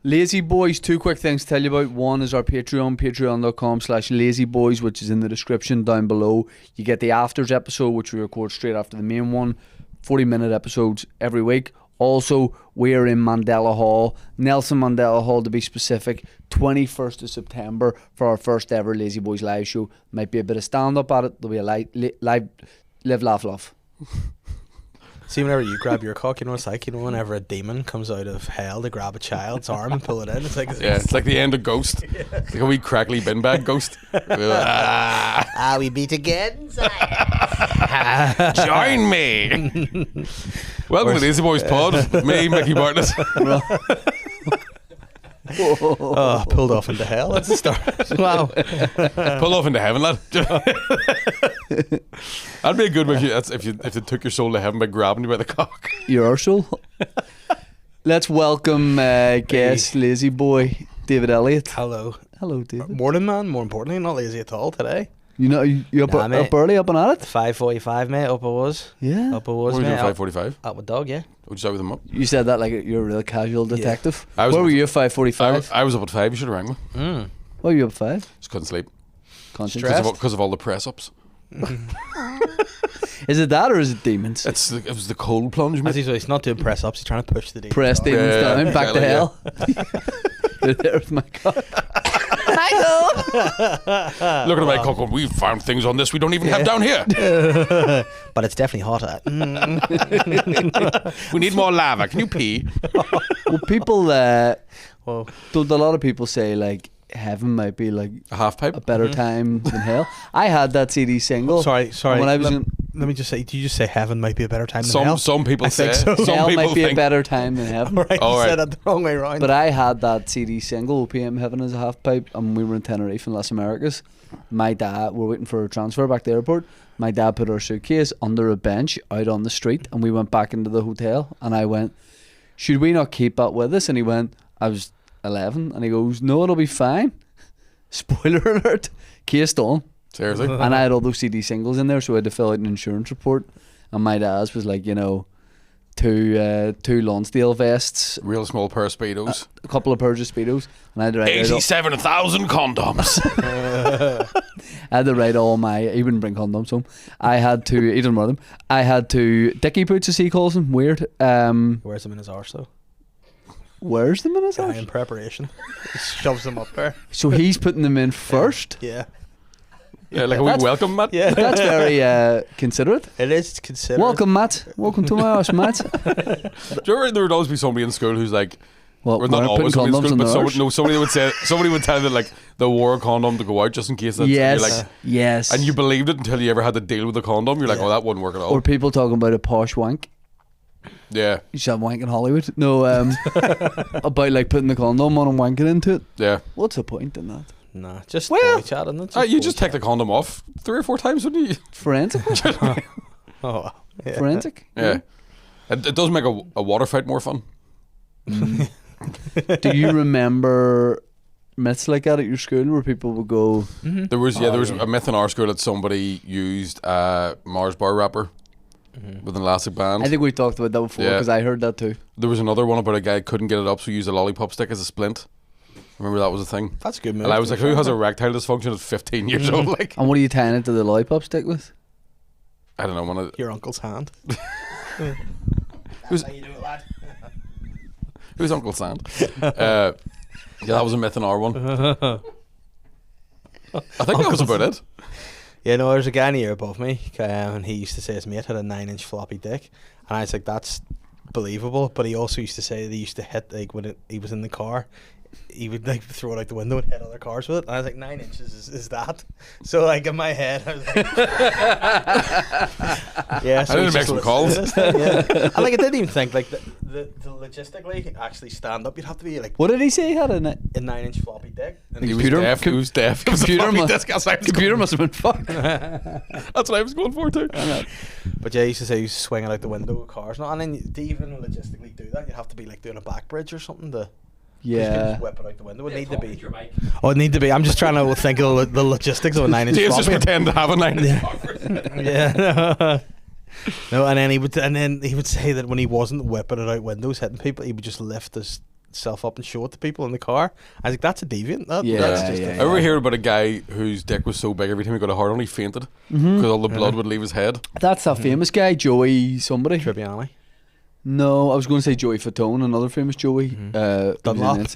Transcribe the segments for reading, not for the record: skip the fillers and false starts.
LazyBoyz, two quick things to tell you about. One is our Patreon, patreon.com/LazyBoyz, which is in the description down below. You get the afters episode, which we record straight after the main one. 40-minute episodes every week. Also, we're in Mandela Hall, Nelson Mandela Hall to be specific, 21st of September for our first ever LazyBoyz live show. Might be a bit of stand-up at it. There'll be a live live, laugh, love. See, whenever you grab your cock, you know what it's like? You know, whenever a demon comes out of hell to grab a child's arm and pull it in, it's like... It's like the end of Ghost. Yeah. It's like a wee crackly bin bag ghost. We meet again, join me. Welcome to the LazyBoyz pod. Me, Mickey Bartlett. Pulled off into hell. That's the start. Wow. Pull off into heaven, lad. That'd be a good one if they took your soul to heaven by grabbing you by the cock. Your soul. Let's welcome guest Lazy Boy David Elliott. Hello. Hello, David. Morning, man. More importantly, not lazy at all today. You know, you're up early, up and at it? 5:45, mate. Up I was. Yeah. Up I was, what mate. What were you doing 5:45? Out with dog, yeah. Would you start with them up? You said that like you're a real casual detective. Yeah. Where were you at 5:45? I was up at 5. You should have rang me. Why were you up at 5? Just couldn't sleep. Stressed? Because of all the press-ups. Is it that or is it demons? It was the cold plunge, mate. He's not doing press-ups. He's trying to push the demons. Press demons down, back to hell. There's my cock. Looking at my cock going, we found things on this we don't even have down here. But it's definitely hotter. We need more lava. Can you pee? Well, people, don't a lot of people say like heaven might be like a half pipe, a better time than hell. I had that CD single. Sorry. When I was let me just say, did you just say heaven might be a better time than hell? Some people say so. Hell might be a better time than heaven. All right, you said it the wrong way around. But I had that CD single, OPM Heaven is a Half Pipe, and we were in Tenerife in Las Americas. My dad, we're waiting for a transfer back to the airport. My dad put our suitcase under a bench out on the street, and we went back into the hotel, and I went, should we not keep that with us? And he went, I was 11, and he goes, no, it'll be fine. Spoiler alert, case done. Seriously? And I had all those CD singles in there, so I had to fill out an insurance report. And my dad's was like, you know, two Lonsdale vests, real small pair of Speedos, a couple of pairs of Speedos, and I had to write 87,000 condoms. I had to write all my. He wouldn't bring condoms home. I had to. He didn't wear them. I had to. Dickie boots, as he calls them. Weird. Wears them in his arse though. Wears them in his arse? In preparation. He shoves them up there. So he's putting them in first. Yeah. Yeah, like a wee welcome, Matt. Yeah, that's very considerate. It is considerate. Welcome, Matt. Welcome to my house, Matt. Do you remember there would always be somebody in school who's like, well, not always somebody in school, but somebody would tell you like they wore a condom to go out just in case. That's, yes, like, yes. And you believed it until you ever had to deal with the condom. You're like, oh, that wouldn't work at all. Or people talking about a posh wank. Yeah. You should have wank in Hollywood. No, about like putting the condom on and wanking into it. Yeah. What's the point in that? Nah, just chatting. You just take the condom off 3 or 4 times, wouldn't you? Forensic. Yeah. Forensic. Yeah. It does make a water fight more fun. Do you remember myths like that at your school where people would go? Mm-hmm. There was a myth in our school that somebody used a Mars bar wrapper with an elastic band. I think we talked about that before because I heard that too. There was another one about a guy couldn't get it up, so he used a lollipop stick as a splint. Remember that was a thing. That's a good move. And I was like, who has erectile dysfunction at 15 years old? Like, and what are you tying it to the lollipop stick with? I don't know. Your uncle's hand. Who's how you do it, lad? Who's Uncle Sand? Yeah, that was a myth in our one. I think that was about it. Yeah, no, there's a guy in the year above me, and he used to say his mate had a 9-inch floppy dick, and I was like, that's believable. But he also used to say they used to hit, like, when he was in the car, he would like throw it out the window and hit other cars with it. And I was like, 9 inches is that? So like in my head, I was like, yeah. So I didn't make some calls. Yeah. And like I didn't even think like the logistically actually stand up. You'd have to be like. What did he say? He had a 9-inch floppy dick. And he was deaf. He was deaf. Computer must have been fucked. That's what I was going for too. But yeah, he used to say he was swinging out the window of cars. And then to even logistically do that, you'd have to be like doing a back bridge or something to. Yeah. Just whip it out the window. It need to be. Oh, it need to be. I'm just trying to think of the logistics of a 9-inch. Dave's just pretend to have a 9-inch. Yeah. No, and then he would say that when he wasn't whipping it out windows hitting people, he would just lift his itself up and show it to people in the car. I was like, that's a deviant. That's just I ever hear about a guy whose dick was so big every time he got a hard on, he fainted because all the blood would leave his head. That's that famous guy, Joey somebody. Tribbiani. No, I was going to say Joey Fatone, another famous Joey. Dunlop.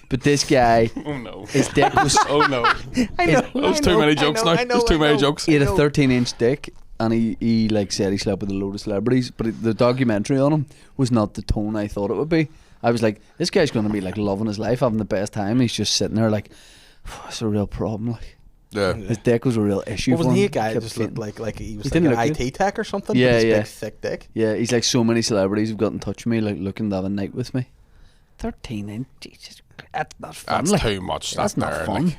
But this guy, Oh no. his dick was. Oh no. There's too many jokes now. There's too many jokes. He had a 13-inch dick, and he like said he slept with a load of celebrities. But the documentary on him was not the tone I thought it would be. I was like, this guy's going to be like loving his life, having the best time. He's just sitting there like, it's a real problem. Like, Yeah. his dick was a real issue. Well, for wasn't him. he a guy that Kept just looked fainting. like he was He like didn't an look IT tech or something? Yeah, with his yeah. big thick dick. Yeah, he's like so many celebrities have got in touch with me, like looking to have a night with me. 13-inch, Jesus, that's not fun. That's like. too much. That's not there, fun. like.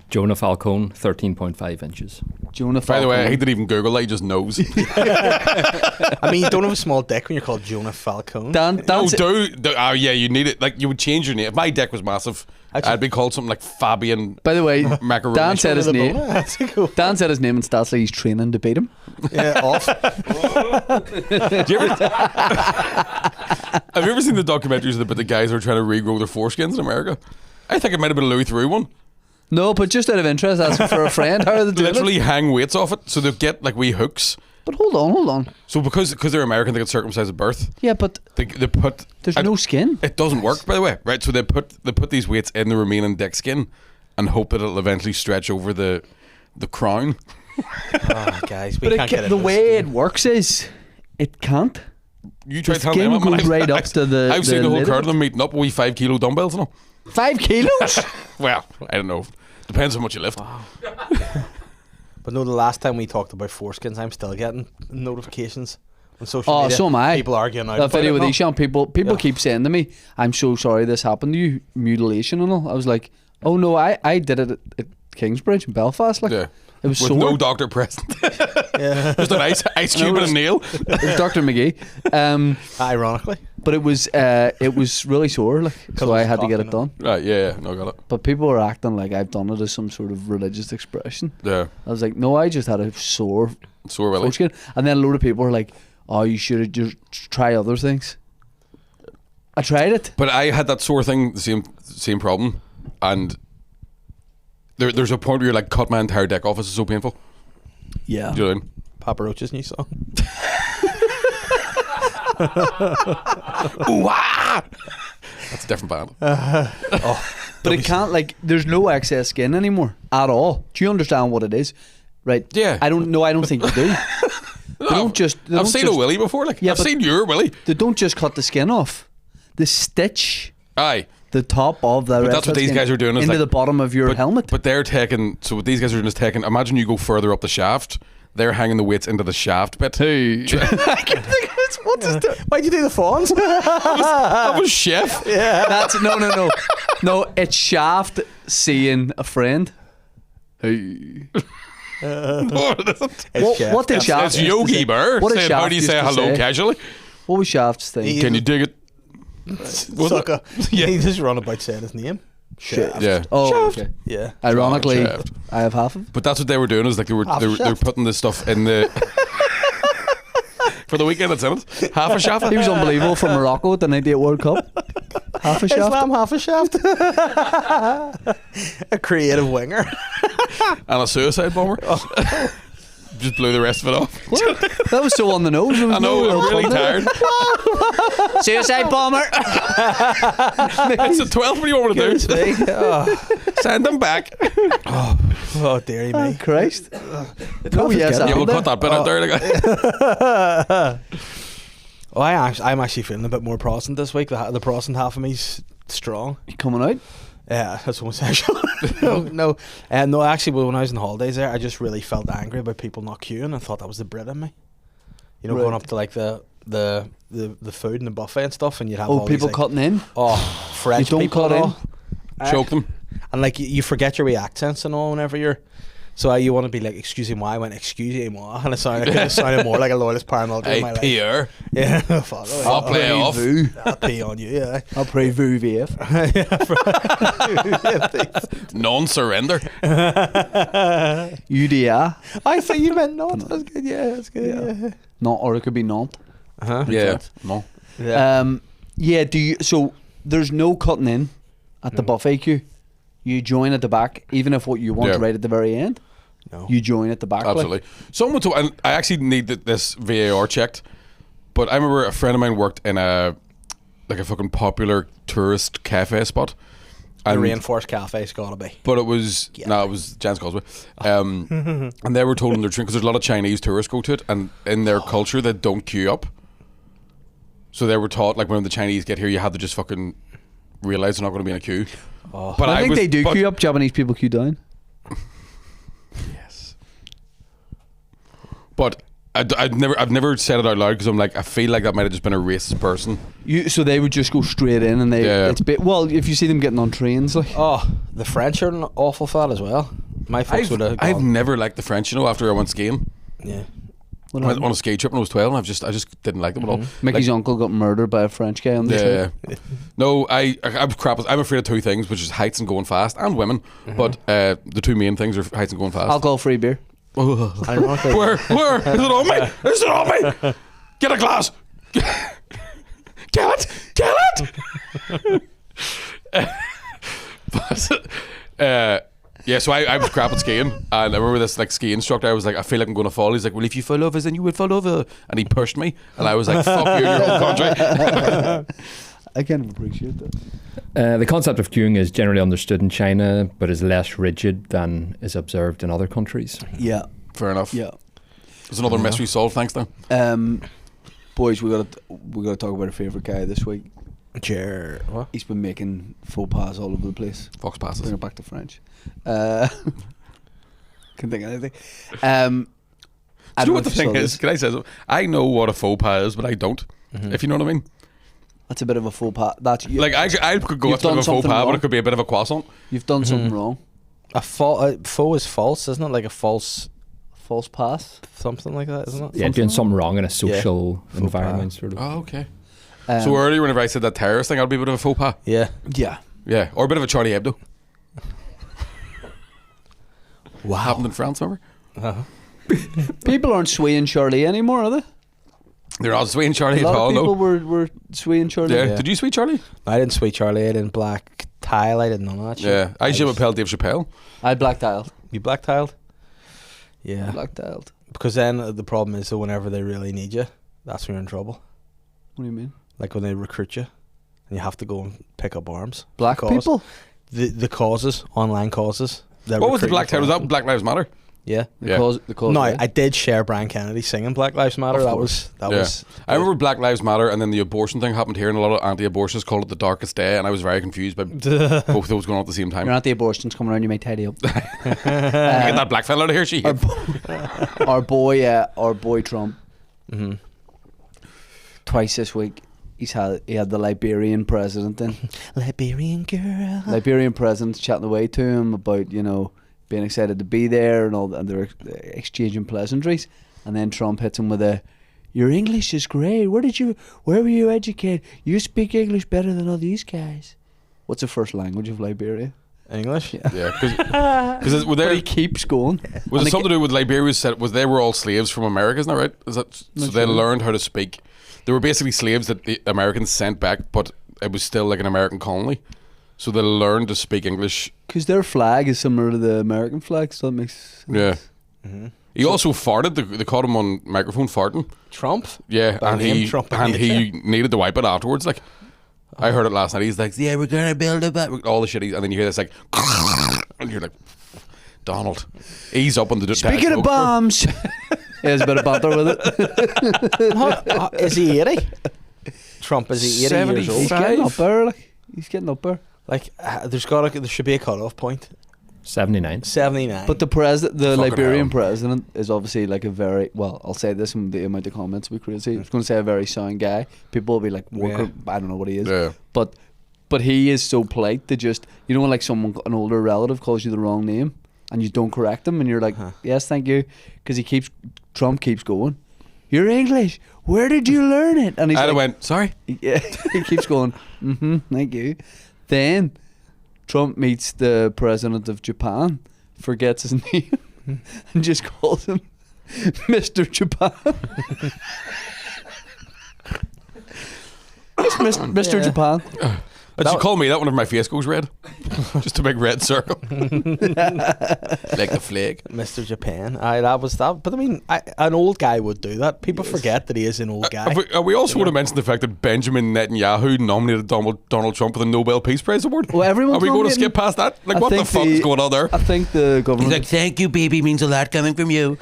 Jonah Falcone, 13.5 inches. Jonah By the way, Falcone. he didn't even Google that. He just knows. I mean, you don't have a small dick when you're called Jonah Falcone. Dan No, said- oh yeah, you need it. Like you would change your name. If my dick was massive, I'd be called something like Fabian By the way, Macaroni. Dan said his The name. boner. That's a cool. Dan said his name and stats like he's training to beat him. Yeah, off. Do you ever, have you ever seen the documentaries about the guys who are trying to regrow their foreskins in America? I think it might have been a Louis Theroux one. No, but just out of interest, asking for a friend, how are they doing Literally it? hang weights off it, so they'll get like wee hooks. But hold on. So because they're American, they get circumcised at birth. Yeah, but They put. there's no skin. It doesn't work, by the way, right? So they put these weights in the remaining dick skin, and hope that it'll eventually stretch over the crown. Oh, guys, we But can't get the into way this. it works is, it can't. You try The telling skin them, man, goes right up to the. I've seen the whole lid crowd of of them meeting up with 5 kilo dumbbells and all. 5 kilos. Well, I don't know. Depends how much you lift. But no, the last time we talked about foreskins, I'm still getting notifications on social Oh, media. so am I. People arguing out That about video it with and all. Ishan, people Yeah. keep saying to me, "I'm so sorry this happened to you, mutilation and all." I was like, "Oh no, I did it at Kingsbridge in Belfast." Like, Yeah. it was With sore. no doctor present. Yeah. Just an ice cube and a nail. It was Dr. McGee. Ironically. But it was really sore, like, so it I was had to get coughing it done. Right, yeah, no, got it. But people were acting like I've done it as some sort of religious expression. Yeah. I was like, no, I just had a sore Sore Willy. foreskin. And then a load of people were like, oh, you should just try other things. I tried it. But I had that sore thing, the same problem, and there's a point where you're like, cut my entire dick off. It's so painful. Yeah. Do you know what I mean? Papa Roach's new song. Ooh, ah! That's a different band. But it can't, like, there's no excess skin anymore at all. Do you understand what it is? Right. Yeah. I don't think you do. They don't just. They I've don't seen just, a Willy before. Like, Yeah, I've but- seen your Willy. They don't just cut the skin off. The stitch, Aye. the top of the. But that's what these guys are doing is into like- the bottom of your helmet. But they're taking. So what these guys are doing is taking. Imagine you go further up the shaft. They're hanging the weights into the shaft bit. Hey. What is that? Why'd you do the fawns? That was chef. That's no. It's shaft seeing a friend. Hey. No, it isn't. What did Shaft? It's Yogi Bear What did saying, how do you Shaft say used to hello say? casually? What was Shaft's thing? He- Can you dig it? Sucker. Yeah. He just run about saying his name. Shaft. Yeah. Oh, Shaft. okay. Yeah. Ironically, Shaft. I have half of it. But that's what they were doing is like they were Shaft. putting this stuff in the for the weekend it's in it. Half a shaft. He was unbelievable for Morocco at the '98 World Cup. Half a shaft. Islam half a shaft. A creative winger. And a suicide bomber. Just blew the rest of it off. What? That was so on the nose. There was I know, no I'm really fun there. tired. Suicide bomber. It's a 12. What do you want me to Goodness do? me. Oh, Send them back. oh dearie Oh, me. Christ. No, yes, Yeah, we'll there. cut that bit out there. Like, Oh, I'm actually feeling a bit more Protestant this week. The Protestant half of me's strong. You coming out? Yeah, that's homosexual. no. Actually, when I was on holidays there, I just really felt angry about people not queuing. I thought that was the Brit in me. You know, Right. going up to like the food and the buffet and stuff, and you'd have Oh, all people these, like, cutting in. French don't people cut and in. all. choke them. And like you forget your wee accents and all whenever you're. So you want to be like, excusez-moi. I went, excusez-moi, and it sounded more like a loyalist paramilitary in Hey, my life. Pierre. Yeah, fuck. I'll play off. Vu. I'll pee on you. Yeah. I'll pray vu VF. Non-surrender. UDA. I thought you meant not. That's good. Yeah, that's good. Yeah. Not, or it could be not. Uh-huh. Yeah. No. Yeah. Yeah, do you, so there's no cutting in at the buffet queue. You join at the back, even if what you want right at the very end. No. You join at the back. Absolutely. Someone told, and I actually need this VAR checked, but I remember a friend of mine worked in a fucking popular tourist cafe spot. The Rainforest Cafe's gotta be. But it was it was Jan's Causeway, and they were told in their drink because there's a lot of Chinese tourists go to it, and in their culture they don't queue up. So they were taught like when the Chinese get here, you have to just fucking realize they're not going to be in a queue. But I think they do queue up. Japanese people queue down. Yes. But I've never said it out loud because I'm like I feel like that might have just been a racist person. So they would just go straight in and well, if you see them getting on trains, like the French are an awful fat as well. My folks would have. I've never liked the French, after I went skiing. Yeah. I went on a ski trip when I was 12 and I just didn't like them at all. Mickey's uncle got murdered by a French guy on the trip. No, I'm crap. I'm afraid of two things, which is heights and going fast, and women. But the two main things are heights and going fast. Alcohol-free beer. Where? Is it on me? Is it on me? Get a glass. Get it. Yeah, so I was crap at skiing, and I remember this ski instructor. I was like, I feel like I'm going to fall. He's like, well, if you fall over, then you would fall over, and he pushed me, and I was like, fuck you, your own country. I kind of appreciate that. The concept of queuing is generally understood in China, but is less rigid than is observed in other countries. Yeah, fair enough. Yeah, there's another mystery solved. Thanks, though. Boys, we got to talk about our favourite guy this week. What? He's been making faux pas all over the place. Fox passes. Bring it back to French. Can't think of anything. I do you know what the thing is? Can I say something? I know what a faux pas is, but I don't. If you know what I mean. That's a bit of a faux pas. Like I could go with a faux pas, but it could be a bit of a croissant. You've done something wrong. A faux is false, isn't it? Like a false pass, something like that, isn't it? Yeah, doing something wrong in a social environment, sort of. Oh, okay. So earlier, whenever I said that terrorist thing, I'll be a bit of a faux pas. Yeah, or a bit of a Charlie Hebdo. Wow. Happened in France, remember? People aren't swaying Charlie anymore, are they? They're not swaying Charlie at all. A lot of people no. were swaying Charlie. Yeah. Did you sway Charlie? I didn't sway Charlie. I didn't black tile. I didn't know that shit. Yeah, I should have upheld Dave Chappelle. I black tiled. You black tiled? Yeah. Black tiled. Because then the problem is that whenever they really need you, that's when you're in trouble. What do you mean? Like when they recruit you and you have to go and pick up arms. Black people? The causes, online causes. What was the black tie? Was that Black Lives Matter? Yeah. The cause no, I did share Brian Kennedy singing Black Lives Matter. That was. I remember Black Lives Matter, and then the abortion thing happened here, and a lot of anti-abortionists called it the darkest day, and I was very confused by both of those going on at the same time. Your anti-abortions coming around, you may tidy up. Get that black fella out of here, she. Our boy Trump. Twice this week. He had the Liberian president in. Liberian girl. Liberian president chatting away to him about, being excited to be there and all, and they're exchanging pleasantries, and then Trump hits him with your English is great. Where were you educated? You speak English better than all these guys. What's the first language of Liberia? English. Yeah, because he keeps going. Was it something to do with Liberia? Was they were all slaves from America? Isn't that right? Is that so? They learned how to speak. They were basically slaves that the Americans sent back, but it was still like an American colony. So they learned to speak English. Because their flag is similar to the American flag, so that makes sense. Yeah. He also farted. They caught him on microphone farting. Trump? Yeah, and he needed to wipe it afterwards. Like, I heard it last night. He's like, yeah, we're going to build a bat. All the shit. And then you hear this like, and you're like, Donald, ease up on the... Speaking of bombs. There's a bit of banter with it. Is he 80? Trump, is he 80 years old? He's getting up there. He's getting up there. Like, there should be a cut-off point. 79. But the Liberian president is obviously like a very, well, I'll say this and the amount of comments will be crazy. I was going to say a very sound guy. People will be like, I don't know what he is. Yeah. But he is so polite to just, when like an older relative calls you the wrong name and you don't correct them and you're like, yes, thank you. Because Trump keeps going, you're English. Where did you learn it? And I went, sorry? Yeah, he keeps going, thank you. Then Trump meets the president of Japan, forgets his name, and just calls him Mr. Japan. Mr. Japan. But you call me that whenever my face goes red. Just a big red circle. Like the flag. Mr. Japan. That was that. But I mean, an old guy would do that. People forget that he is an old guy. We also want to mention the fact that Benjamin Netanyahu nominated Donald Trump for the Nobel Peace Prize Award. Well, everyone's Are we going to nominating- skip past that? Like, I what the think fuck is going on there? I think the government. He's like, thank you, baby, means a lot coming from you.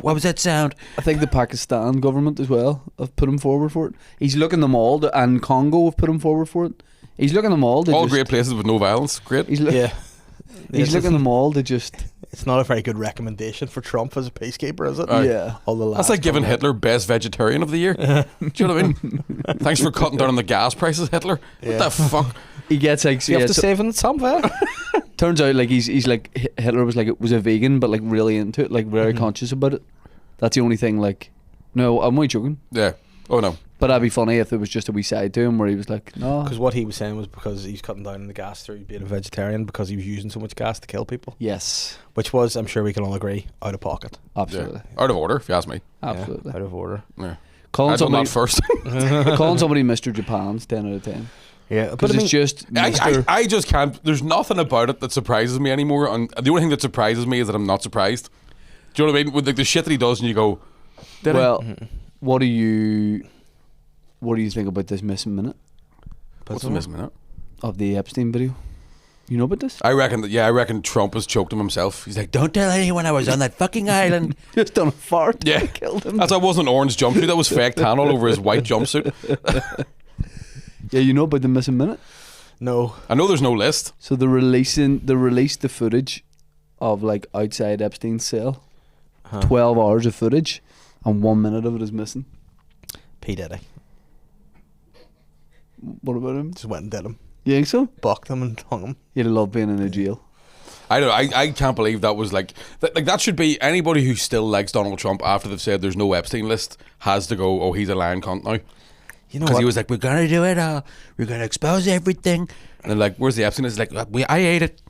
What was that sound? I think the Pakistan government as well have put him forward for it. He's looking them all, and Congo have put him forward for it. He's looking them all. All great places with no violence. Great. He's Yeah. He's looking them all to just. It's not a very good recommendation for Trump as a peacekeeper, is it? Yeah. All the That's like giving Hitler best vegetarian of the year. Do you know what I mean? Thanks for cutting down on the gas prices, Hitler. What the fuck? He gets like. You have to save in some way. Turns out like he's like Hitler was like a vegan, but like really into it, like very conscious about it. That's the only thing. Like, no, I'm only joking. Yeah. Oh no. But that'd be funny if there was just a wee side to him where he was like, no. Because what he was saying was because he's cutting down on the gas through being a vegetarian because he was using so much gas to kill people. Yes. Which was, I'm sure we can all agree, out of pocket. Absolutely. Yeah. Out of order, if you ask me. Absolutely. Yeah, out of order. Yeah. Calling I done somebody that first. calling somebody Mr. Japan's 10 out of 10. Yeah, Because it's just Mr. I just can't. There's nothing about it that surprises me anymore. And the only thing that surprises me is that I'm not surprised. Do you know what I mean? With like the shit that he does, and you go, did Well, what do you think about this missing minute what's the missing minute? of the Epstein video? You know about this? I reckon Trump has choked him himself. He's like, don't tell anyone I was on that fucking island. Just done a fart. Yeah. Killed him. That wasn't an orange jumpsuit. That was fake tan all over his white jumpsuit. Yeah, you know about the missing minute? No. I know there's no list. So they released the footage of like outside Epstein's cell. 12 hours of footage and 1 minute of it is missing. P. Diddy. What about him? Just went and did him. You think so? Bucked him and hung him. You'd love being in a jail. I don't. I can't believe that was like that should be anybody who still likes Donald Trump after they've said there's no Epstein list has to go. Oh, he's a lying cunt now. You know Because what? he was like, we're gonna do it. We're gonna expose everything. And they're like, where's the Epstein? It's like, I ate it.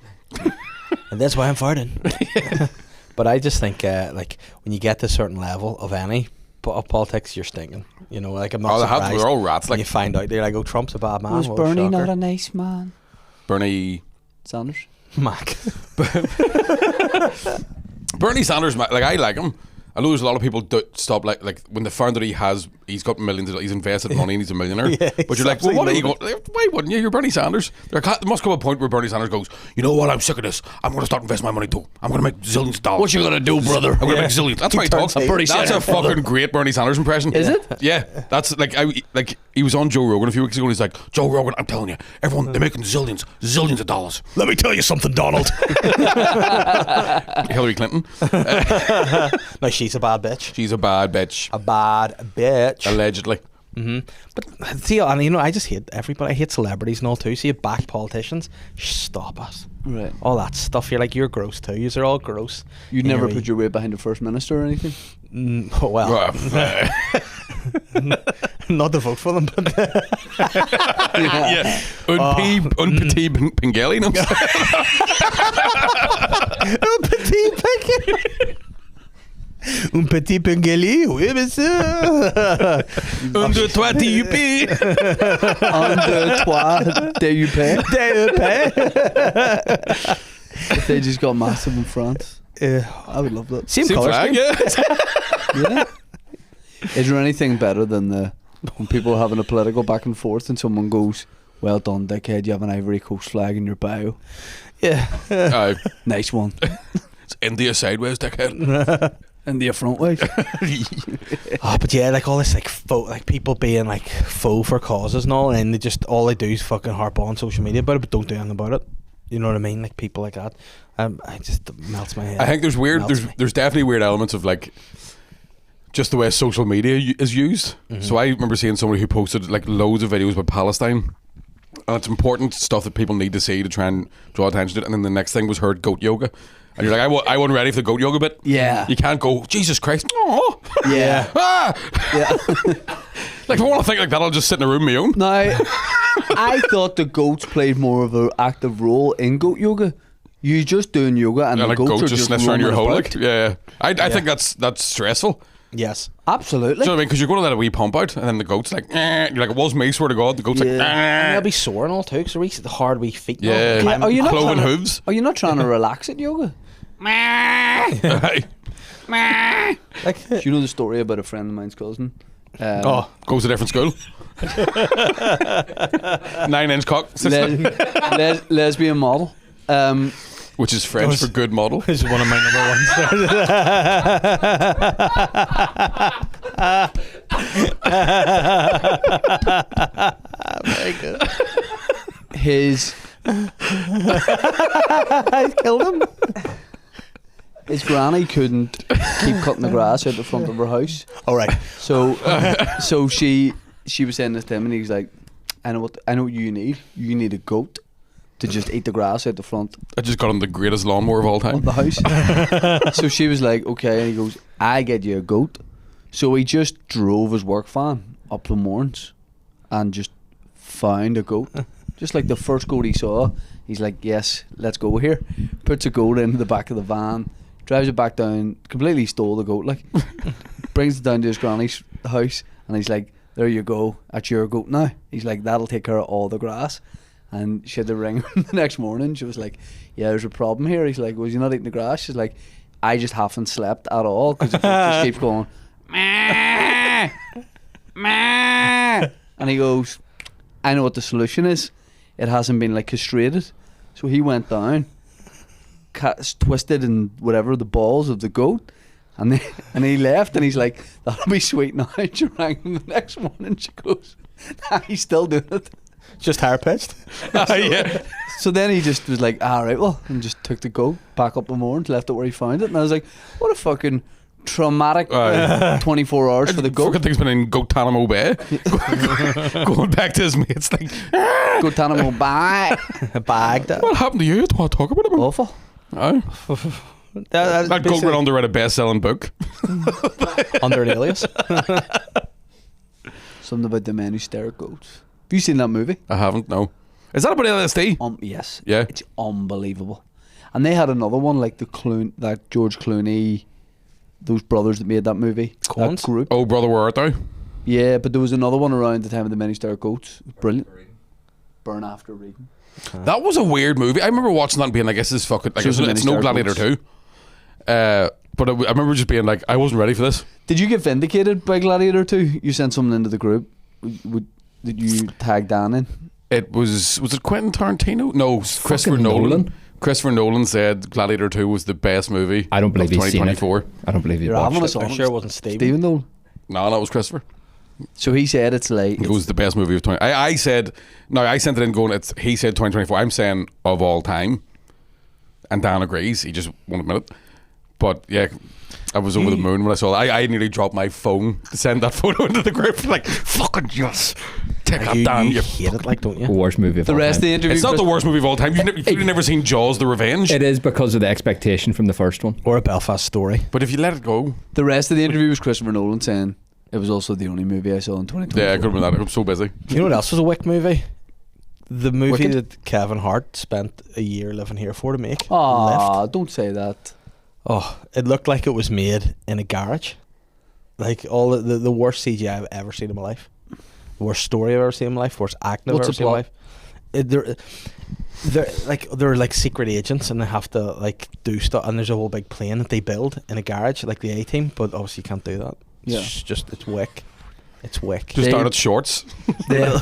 And that's why I'm farting. But I just think, like, when you get to a certain level of any politics, you're stinking. You know, like, I'm not surprised. They're all rats. When Like you find out, they're like, oh, Trump's a bad man. Was What a Bernie shocker. not a nice man? Bernie Sanders? Mac. Bernie Sanders, like I like him. I know there's a lot of people stop like when they found that he's got millions, he's invested money and he's a millionaire. Yeah, but you're like, well, what are you going? Why wouldn't you? You're Bernie Sanders. There must come a point where Bernie Sanders goes, you know what? I'm sick of this. I'm going to start investing my money too. I'm going to make zillions of dollars. What you going to do, brother? I'm going to make zillions. That's why he talks. That's a fucking great Bernie Sanders impression. Is it? Yeah, that's like he was on Joe Rogan a few weeks ago. And he's like, Joe Rogan, I'm telling you, everyone they're making zillions of dollars. Let me tell you something, Donald. Hillary Clinton. No, she's a bad bitch. She's a bad bitch. A bad bitch. Allegedly. But see, and you know, I just hate everybody. I hate celebrities and all too. See, you back politicians, stop us. Right. All that stuff. You're like, you're gross too. You're all gross. You'd never Anyway. put your weight behind the First Minister or anything? Oh, well, not to vote for them, but yeah. Un petit Pengelly, no? petit Pengelly. Un petit Pengelly, oui, monsieur. Un, deux, trois, TUP. Un, deux, trois, DUP. If they just got massive in France. I would love that. Same colour flag, scheme. yeah. Yeah. Is there anything better than when people are having a political back and forth and someone goes, well done, dickhead, you have an Ivory Coast flag in your bio. Yeah. Nice one. It's India sideways, dickhead. India frontways. Oh, but yeah, like all this like faux, like people being like faux for causes and all, and they just all they do is fucking harp on social media about it, but don't do anything about it. You know what I mean? Like people like that. I just it melts my head. I think there's there's definitely weird elements of like just the way social media is used. So I remember seeing somebody who posted like loads of videos about Palestine. And it's important stuff that people need to see to try and draw attention to it. And then the next thing was heard goat yoga. And you're like, I wasn't ready for the goat yoga bit. Yeah. You can't go, Jesus Christ. Oh. Yeah. Ah. Yeah. Like, if I want to think like that, I'll just sit in a room on my own. Now, I thought the goats played more of an active role in goat yoga. You just doing yoga and the like goats goat are just just sniffs around your roaming hole. about. Like, yeah. I think that's stressful. Yes. Absolutely. Do you know what I mean? Because you're going to let a wee pump out, and then the goat's like, you're like, it was me, swear to God. The goat's And like, they'll be sore and all too, because the hard wee feet. and all, Yeah. climbing. Are you not cloven trying to- hooves. Are you not trying to relax at yoga? Right. Like, Do you know the story about a friend of mine's cousin? Oh, goes to a different school. 9-inch cock, Lesbian model. which is French for good model. is one of my number ones. Very good. I killed him. His granny couldn't keep cutting the grass out the front of her house. All right. So she was saying this to him, and he was like, I know what you need. You need a goat to just eat the grass out the front I just got him the greatest lawnmower of all of time. the house. So she was like, okay, and he goes, I get you a goat. So he just drove his work van up the Mourns and just found a goat. Just like the first goat he saw, he's like, yes, let's go here. Puts a goat in the back of the van, drives it back down, completely stole the goat, like, brings it down to his granny's house, and he's like, there you go, that's your goat now. He's like, that'll take care of all the grass. And she had to ring him the next morning. She was like, yeah, there's a problem here. He's like, was you not eating the grass? She's like, I just haven't slept at all because it just keeps going, meh, meh. And he goes, I know what the solution is. It hasn't been like castrated. So he went down, twisted and whatever the balls of the goat, and he left, and he's like, that'll be sweet now. She rang him the next morning. She goes, nah, he's still doing it. Just higher pitched. Yeah. So then he just was like, all right, well, and just took the goat back up the Mourns, left it where he found it. And I was like, what a fucking traumatic 24 hours for the goat. Fucking thing's been in Guantanamo Bay. Going back to his mates, like, Guantanamo Bay. Bagged it. what happened to you? I don't want to talk about it. Man. Awful. Aye. That That goat went on to write a best-selling book. under an alias. Something about the men who stare at goats. Have you seen that movie? I haven't, no. Is that about LSD? Yes. Yeah. It's unbelievable. And they had another one like that George Clooney, those brothers that made that movie. Coens? That group. Oh, brother, where art thou? Yeah, but there was another one around the time of the men who stare at goats. Brilliant. Burn After Reading. That was a weird movie. I remember watching that and being like, this is fucking... Like, So it's many no star Gladiator goats. 2. But I remember just being like, I wasn't ready for this. Did you get vindicated by Gladiator 2? You sent something into the group. Did you tag Dan in? It was it Quentin Tarantino? No, Christopher Fucking Nolan. Nolan. Christopher Nolan said Gladiator 2 was the best movie I don't believe of he's seen it. 2024. I don't believe he's You're having watched us it. on. I'm sure it wasn't Steven. Stephen Nolan. No, that was Christopher. So he said it's like... It was the best movie of 20... I said... No, I sent it in going... He said 2024. I'm saying of all time. And Dan agrees. He just won't admit it. But yeah... I was over the moon when I saw that. I nearly dropped my phone to send that photo into the group. Like, fucking yes. Take that down. You hate it, like, don't you? Worst movie of The all rest of time. the interview... It's not the worst movie of all time. You've never seen Jaws: The Revenge. It is because of the expectation from the first one. Or a Belfast story. But if you let it go... The rest of the interview was Christopher Nolan saying it was also the only movie I saw in 2020. Yeah, I could have been that. I'm so busy. You know what else was a Wick movie? The movie Wicked? that Kevin Hart spent a year living here for to make. Lift. Ah, don't say that. Oh, it looked like it was made in a garage. Like all the worst CGI I've ever seen in my life. The worst story I've ever seen in my life. Worst acting I've What's ever the seen in my life. They're like secret agents and they have to like do stuff. And there's a whole big plane that they build in a garage, like the A-Team. But obviously you can't do that. Yeah. It's Wick. It's Wick. Just started shorts,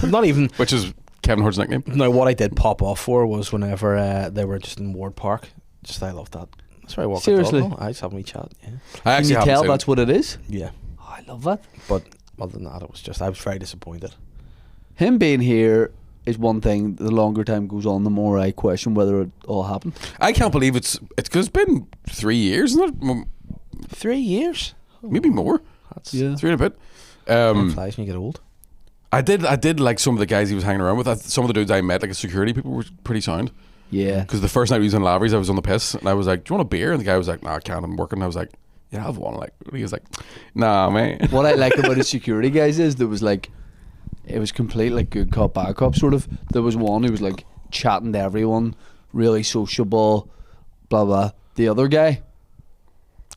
Not even. which is Kevin Hart's nickname. No, what I did pop off for was whenever they were just in Ward Park. Just I loved that. That's where I walk. Seriously? The dog. I just have me chat. Yeah. I Can actually you haven't tell seen that's it. what it is? Yeah. Oh, I love that. But other than that, I was very disappointed. Him being here is one thing. The longer time goes on, the more I question whether it all happened. I can't believe it's because it's been 3 years, isn't it? 3 years. Maybe more. That's Yeah. 3 and a bit. time flies when you get old. I did like some of the guys he was hanging around with. Some of the dudes I met, like as security people, were pretty sound. Yeah. Because the first night we was in Lavery's, I was on the piss, and I was like, "Do you want a beer?" And the guy was like, "Nah, I can't. I'm working." And I was like, "Yeah, I have one." Like, he was like, "Nah, man." What I like about his security guys is there was like, it was complete like good cop bad cop sort of. There was one who was like chatting to everyone, really sociable, blah blah. The other guy,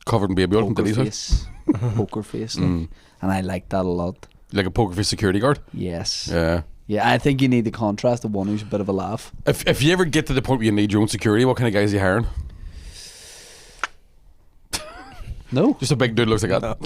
Covered in baby oil from poker Dilly's house. face. poker face, like, and I like that a lot. Like a poker face security guard. Yes. Yeah. Yeah, I think you need the contrast of one who's a bit of a laugh. If you ever get to the point where you need your own security, what kind of guys are you hiring? No, Just a big dude looks like that.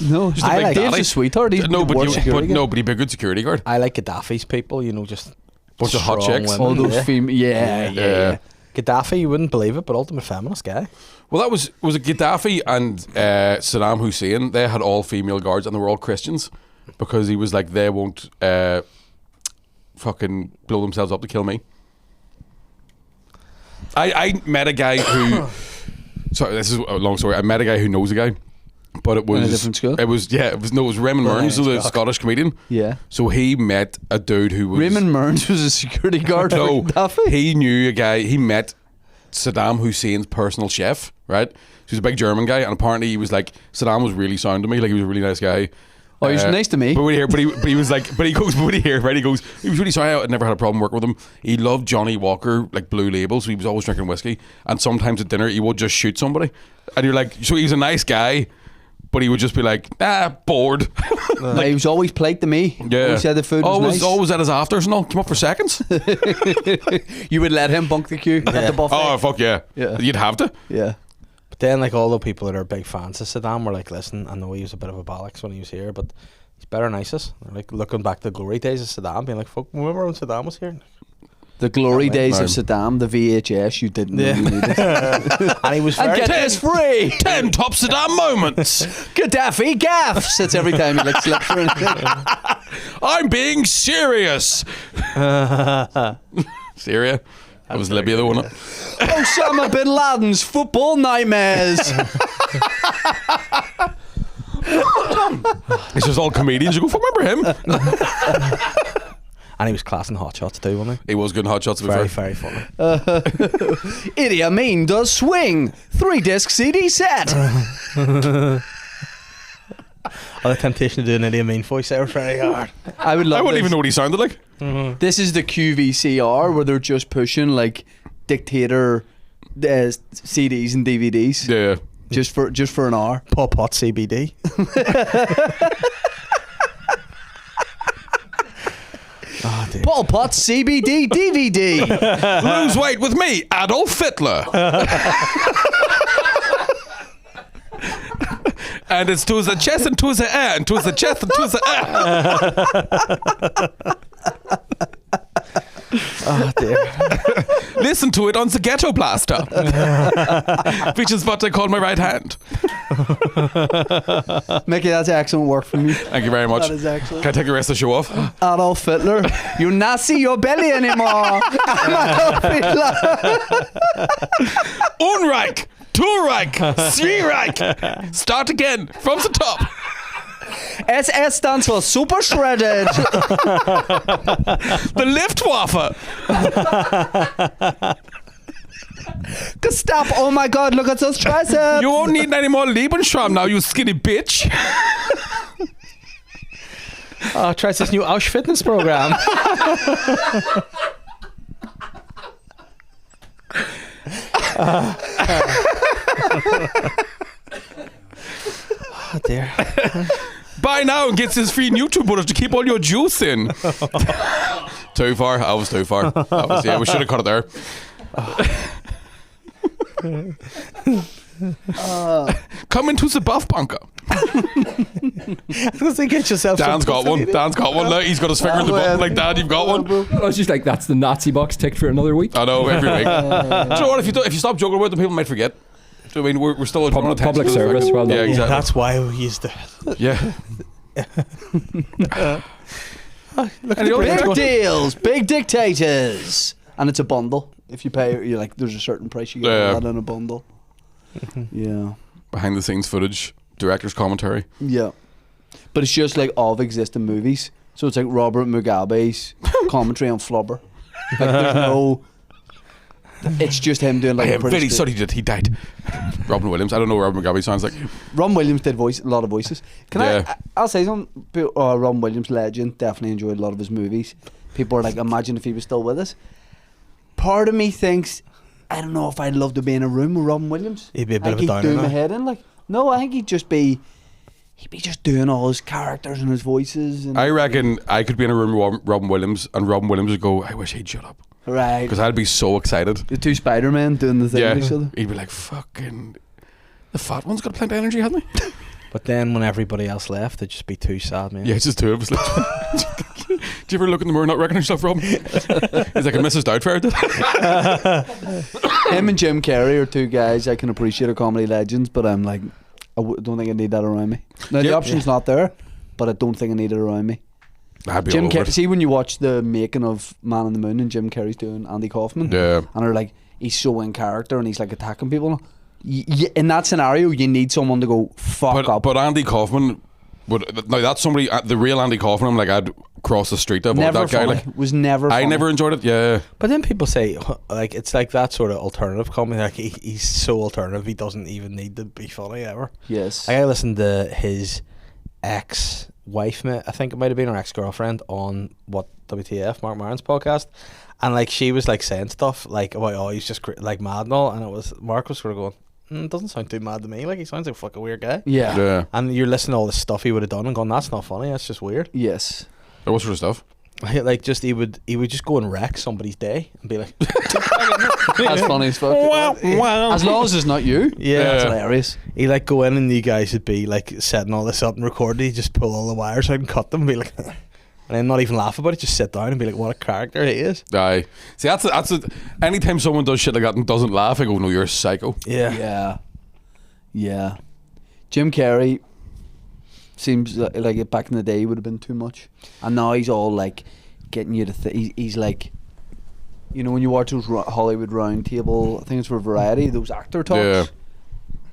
no. Just a I big like daddy. Dave's a sweetheart. He's No, the but worst security guard. but he'd be a good security guard. I like Gaddafi's people, you know, just Bunch of hot strong chicks. women. All those Yeah. female. Yeah, Yeah. Gaddafi, you wouldn't believe it, but ultimate feminist guy. Well, that was it Gaddafi and Saddam Hussein. They had all female guards and they were all Christians because he was like, they won't fucking blow themselves up to kill me. I met a guy who. Sorry, this is a long story. I met a guy who knows a guy, but it was In a different school? It was Raymond Oh, Mearns, yeah, the Scott. Scottish comedian. yeah. So he met a dude who was Raymond Mearns was a security guard No, for Gaddafi. he knew a guy. He met Saddam Hussein's personal chef, right? So he was a big German guy, and apparently he was like, Saddam was really sound to me. Like, he was a really nice guy. Oh, he was nice to me. But he was like, but he goes, but he goes, he was really sorry. I never had a problem working with him. He loved Johnny Walker, like Blue Label, so he was always drinking whiskey. And sometimes at dinner, he would just shoot somebody. And you're like, so he's a nice guy, but he would just be like, bored. Like, he was always polite to me. Yeah. Always said the food was nice. Always at his afters and all. Came up for seconds. You would let him bunk the queue at the buffet. Oh, fuck yeah. Yeah. You'd have to. Yeah. But then, like, all the people that are big fans of Saddam were like, listen, I know he was a bit of a bollocks when he was here, but he's better than ISIS. They're like, looking back to the glory days of Saddam, being like, fuck, remember when Saddam was here? The glory Yeah, days of man. Saddam, the VHS, you didn't know Yeah. you needed. And he was And very... get this free! 10 top Saddam moments. Gaddafi gaffs! It's every time he like slips or anything. I'm being serious. Syria? That was Libya, the one. Osama bin Laden's football nightmares. It's just all comedians. You go, fuck, remember him? And he was class in Hot Shots too, wasn't He was good in Hot Shots, to he? be Very, fair. very funny. Idi Amin does swing. 3-disc CD set. Oh, the temptation to do an Idi Amin voice there was very hard. I would love I wouldn't this. even know what he sounded like. This is the QVCR where they're just pushing like Dictator CDs and DVDs Yeah. just for an hour. Pop Hot CBD. Oh, dear. Pol Pot CBD DVD. Lose weight with me, Adolf Hitler. And it's to the chest and to the air and to the chest and to the air. Oh, dear. Listen to it on the Ghetto Blaster, which is what I call my right hand. Mickey, that's excellent work from you. Thank you very much. That is excellent. Can I take the rest of the show off? Adolf Hitler, you not see your belly anymore. Adolf Hitler. Unreich, Two-Reich, Three-Reich. Start again from the top. SS stands for super shredded. The Luftwaffe. Stop! Oh my God! Look at those triceps. You won't need any more Lebensraum now, you skinny bitch. Oh, tries this new Ausch fitness program. Oh, dear. Buy now and get this free YouTube butters to keep all your juice in. Too far? I was too far. That was, yeah, we should have cut it there. Come into the buff bunker. Get yourself Dan's got one. Dan's got one. Look, he's got his finger in the button. Like, Dad, you've got one. I was just like, that's the Nazi box ticked for another week. I know, every week. Do you know what? If you stop joking about them, people might forget. Do you know what I mean? We're still drawing attention Public to the fact- service, well done. Yeah, Yeah, exactly. that's why we used to. Yeah. Big deals, big dictators, and it's a bundle. If you pay, you're like, there's a certain price you get Yeah. for that in a bundle. Yeah, Behind the scenes footage, director's commentary. yeah, but it's just like of existing movies. So it's like Robert Mugabe's commentary on Flubber. Like there's no. It's just him doing like. I a am British very bit. sorry that he died. Robin Williams. I don't know what Robin Mugabe sounds like. Ron Williams did a lot of voices. Yeah. I'll say something. Ron Williams, legend. Definitely enjoyed a lot of his movies. People are like, imagine if he was still with us. Part of me thinks, I don't know if I'd love to be in a room with Robin Williams. He'd be a bit I of a think downer he'd do my now. head in. Like, no, I think he'd just be. he'd be just doing all his characters and his voices. And I reckon I could be in a room with Robin Williams, and Robin Williams would go, "I wish he'd shut up," right, because I'd be so excited. the two Spider-Men doing the thing Yeah, with each other. he'd be like, "Fucking, the fat one's got plenty of energy, hasn't he?" But then when everybody else left, it'd just be two sad men. Yeah, it's just two of us. Like, do you ever look in the mirror and not recognize yourself, Robin? He's like, "I Mrs. Doubtfire did." Him and Jim Carrey are two guys I can appreciate are comedy legends, but I'm like, don't think I need that around me. Now the Yeah. option's not there, but I don't think I need it around me. I'd be Jim all over Carrey. it. See when you watch the making of Man on the Moon and Jim Carrey's doing Andy Kaufman, Yeah. and they're like, he's so in character and he's like attacking people. In that scenario, you need someone to go fuck up. But Andy Kaufman would. Now that's somebody. The real Andy Kaufman. I'm like, I'd cross the street to avoid never that guy. funny. Like, Was never. I funny. never enjoyed it. Yeah. But then people say, like, it's like that sort of alternative comedy. Like, he's so alternative, he doesn't even need to be funny ever. Yes. Like, I listened to his ex-wife, I think it might have been, or ex-girlfriend, on what WTF, Mark Maron's podcast, and like she was like saying stuff like about, oh, he's just like mad and all, and it was Mark was sort of going, it doesn't sound too mad to me. Like, he sounds like a fucking weird guy. Yeah. Yeah. And you're listening to all the stuff he would have done and going, that's not funny. That's just weird. Yes. What sort of stuff? Like, just he would just go and wreck somebody's day and be like, That's funny as fuck. As long as it's not you. yeah. That's hilarious. He like go in and you guys would be like setting all this up and recording. He'd just pull all the wires out and cut them and be like, and then not even laugh about it. Just sit down and be like, what a character he is. Aye. See, that's anytime someone does shit like that and doesn't laugh, I go, no, you're a psycho. Yeah. Yeah. Yeah. Jim Carrey seems like back in the day he would have been too much, and now he's all like getting you to he's like, you know, when you watch those Hollywood round table, I think it's for Variety, those actor talks,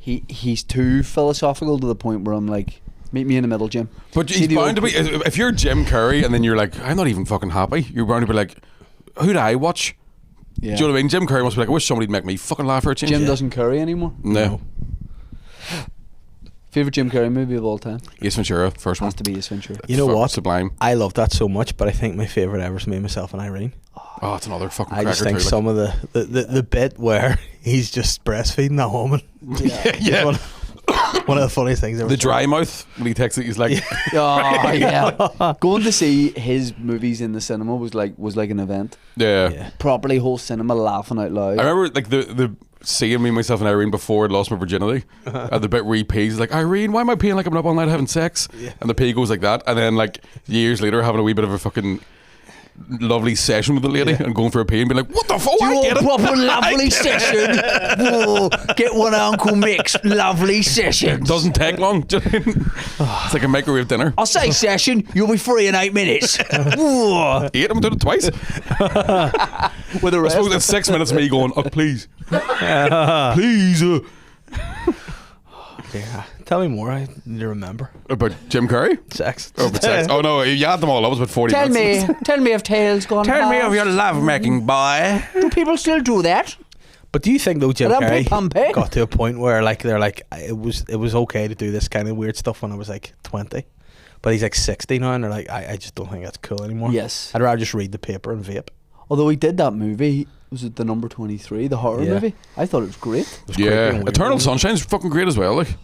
he's too philosophical to the point where I'm like, meet me in the middle, Jim. But See he's the bound to old- be. If you're Jim Carrey and then you're like, I'm not even fucking happy, you're bound to be like, who do I watch? Yeah. Do you know what I mean? Jim Carrey must be like, I wish somebody'd make me fucking laugh for a change. Jim doesn't curry anymore. No. Favorite Jim Carrey movie of all time Ace Ventura, first one. has to be Ace Ventura. You know Fuck, what? Sublime. I love that so much, but I think my favourite ever is Me, Myself and Irene. Oh, it's another fucking I cracker just think too. some of the bit where he's just breastfeeding that woman. Yeah. One of the funniest things ever. The dry mouth when he texts it, he's like, Oh yeah. Going to see his movies in the cinema was like an event. yeah. Yeah. Properly whole cinema laughing out loud. I remember like the seeing me, myself, and Irene before I'd lost my virginity. The bit where he pees, like, Irene, why am I peeing like I'm up all night having sex? Yeah. And the pee goes like that, and then like years later having a wee bit of a fucking lovely session with the lady and going for a pee and be like, what the fuck? I get it. Proper lovely session. Whoa, get one Uncle Mick's lovely session. Doesn't take long. Do you know what I mean? It's like a microwave dinner. I'll say session. You'll be free in 8 minutes. Whoa. 8, I'm doing it twice. With the I rest. suppose it's 6 minutes of me going, oh please, please, Yeah. Tell me more. I need to remember. about Jim Curry. Sex. Oh, but sex. Oh no, you had them all. That was about 40 minutes. Tell me of tales gone past. love making, boy. Do people still do that? But do you think though Jim Rumpy pumpy. Carrey got to a point where like they're like it was okay to do this kind of weird stuff when I was like 20, but he's like 60 now and they're like I just don't think that's cool anymore. Yes. I'd rather just read the paper and vape. Although he did that movie, was it the number 23, the horror Yeah. movie? I thought it was great. It was creepy Yeah, and weird. Eternal Sunshine's fucking great as well. Like,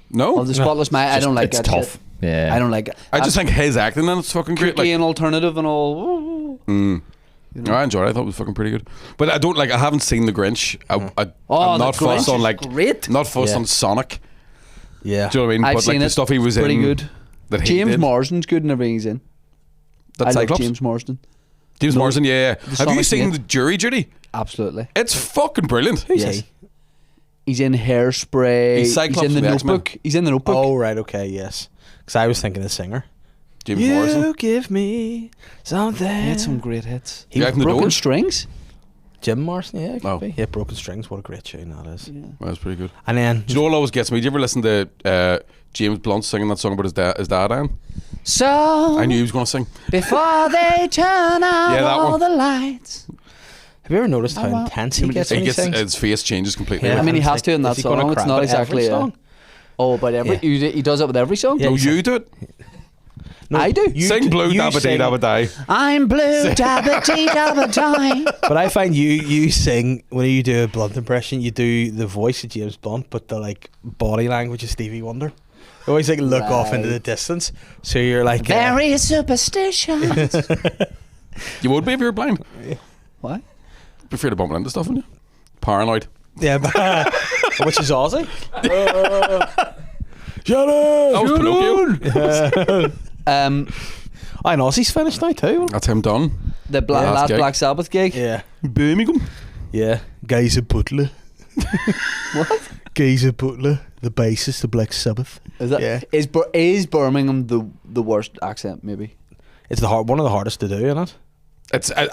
no, Oh, the Spotless Mind. I don't like it's that tough. shit. Yeah. I don't like it. I just think his acting in it's fucking great. Tricky Like, and alternative and all. mm. You know? No, I enjoyed it. I thought it was fucking pretty good. But I don't like. I haven't seen The Grinch. I'm not The Grinch fussed on is like. great. Not fussed Yeah. on Sonic. Yeah. Do you know what I mean? I've but seen like it. the stuff he was Pretty in. good. That he James did. Marsden's good in everything he's in. That I love Cyclops. James Marsden. James No. Marsden. Yeah. Have you Sonic seen mate. the Jury Duty? Absolutely. It's fucking brilliant. Who's Yes. he? He's in Hairspray. He's Cyclops in the from the X-Men. Notebook. He's in the Notebook. Oh right, okay, yes. Because I was thinking the singer. James you Morrison. give me something. He had some great hits. He Guy was from the Broken Doors. Strings. Jim Morrison, yeah, it could Oh. be. Yeah, Broken Strings, what a great tune that is. Yeah. That was pretty good. And then Do you know what always gets me? Do you ever listen to James Blunt singing that song about his dad, Ian? So I knew he was going to sing. before they turn out Yeah, that all one. the lights. have you ever noticed how wow. intense he gets when he sings? His face changes completely. Yeah. I mean, he It's has like, to in that is he gonna song. It's crap not at every exactly. song? Oh, but every Yeah. he does it with every song. Yeah, No, he you do it. No, I do. Sing Blue you Dabba Dee sing- Dabba Die. I'm blue, dabba dee dabba die. But I find you sing when you do a Blunt impression, you do the voice of James Blunt, but the like body language of Stevie Wonder. always like look off into the Right. distance. So you're like Very superstitious. You would be if you were blind. What? Be afraid of bumping into stuff, wouldn't you? Paranoid. yeah, but, which is Aussie. Shut up! That was Pinocchio. I know Aussie's finished now too. That's him done. The Yeah, last gig. Black Sabbath gig. Yeah, Birmingham. yeah. Guys at Butler. What? Guys at Butler, the bassist of Black Sabbath. Is that Yeah. is Birmingham the worst accent? Maybe. It's one of the hardest to do, isn't it?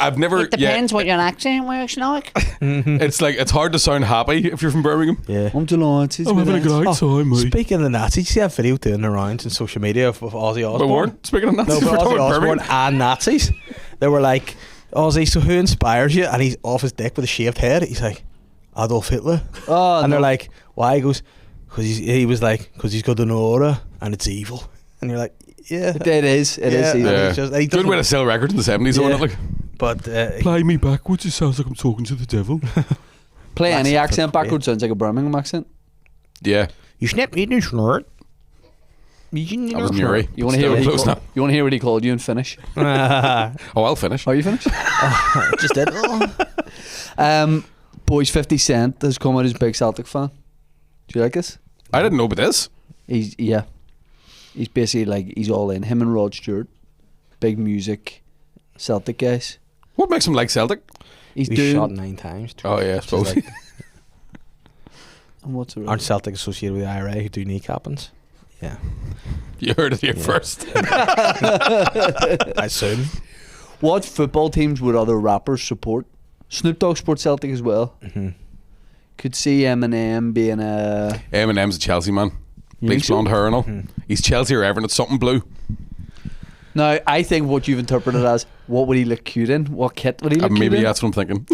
I've never. It depends what your accent works like. It's like it's hard to sound happy if you're from Birmingham. Yeah. I'm delighted. I'm having a great time, mate. Speaking of the Nazis, you see that video doing the rounds on social media of Ozzy But Osbourne? weren't speaking of No, Nazis. but we're talking Ozzy about Osbourne Birmingham. and Nazis. They were like, Ozzy, so who inspires you? And he's off his dick with a shaved head. He's like, Adolf Hitler. Oh, And they're no. like, why? He goes, because he's got an aura and it's evil. And you're like, yeah. It is. It is. Yeah. evil. Yeah. He's just- and he Good way to doesn't- sell records in the 70s, Yeah. wasn't it? Like, But play me backwards, it sounds like I'm talking to the devil. Play any That's accent great. backwards sounds like a Birmingham accent. Yeah, you snap me in the snort. that was Newry. You want to hear what he Close called, now. you want to hear what he called you in Finnish? Oh, I'll finish. Are you finished? Just did. Boys, 50 Cent has come out as a big Celtic fan. Do you like this? I didn't know about this. He's basically like he's all in. Him and Rod Stewart, big music, Celtic guys. What makes him like Celtic? He's We doing. shot 9 times. Oh, yeah, I suppose. Like, And what's the aren't Celtic associated with the IRA who do kneecappings? Yeah. You heard it here Yeah. first. I assume. What football teams would other rappers support? Snoop Dogg supports Celtic as well. Mm-hmm. Could see Eminem being a. Eminem's a Chelsea man. You Bleach think so? blonde hair and all. Mhm. He's Chelsea or Everton. It's something blue. Now, I think what you've interpreted as what would he look cute in? What kit would he look cute Maybe in? that's what I'm thinking.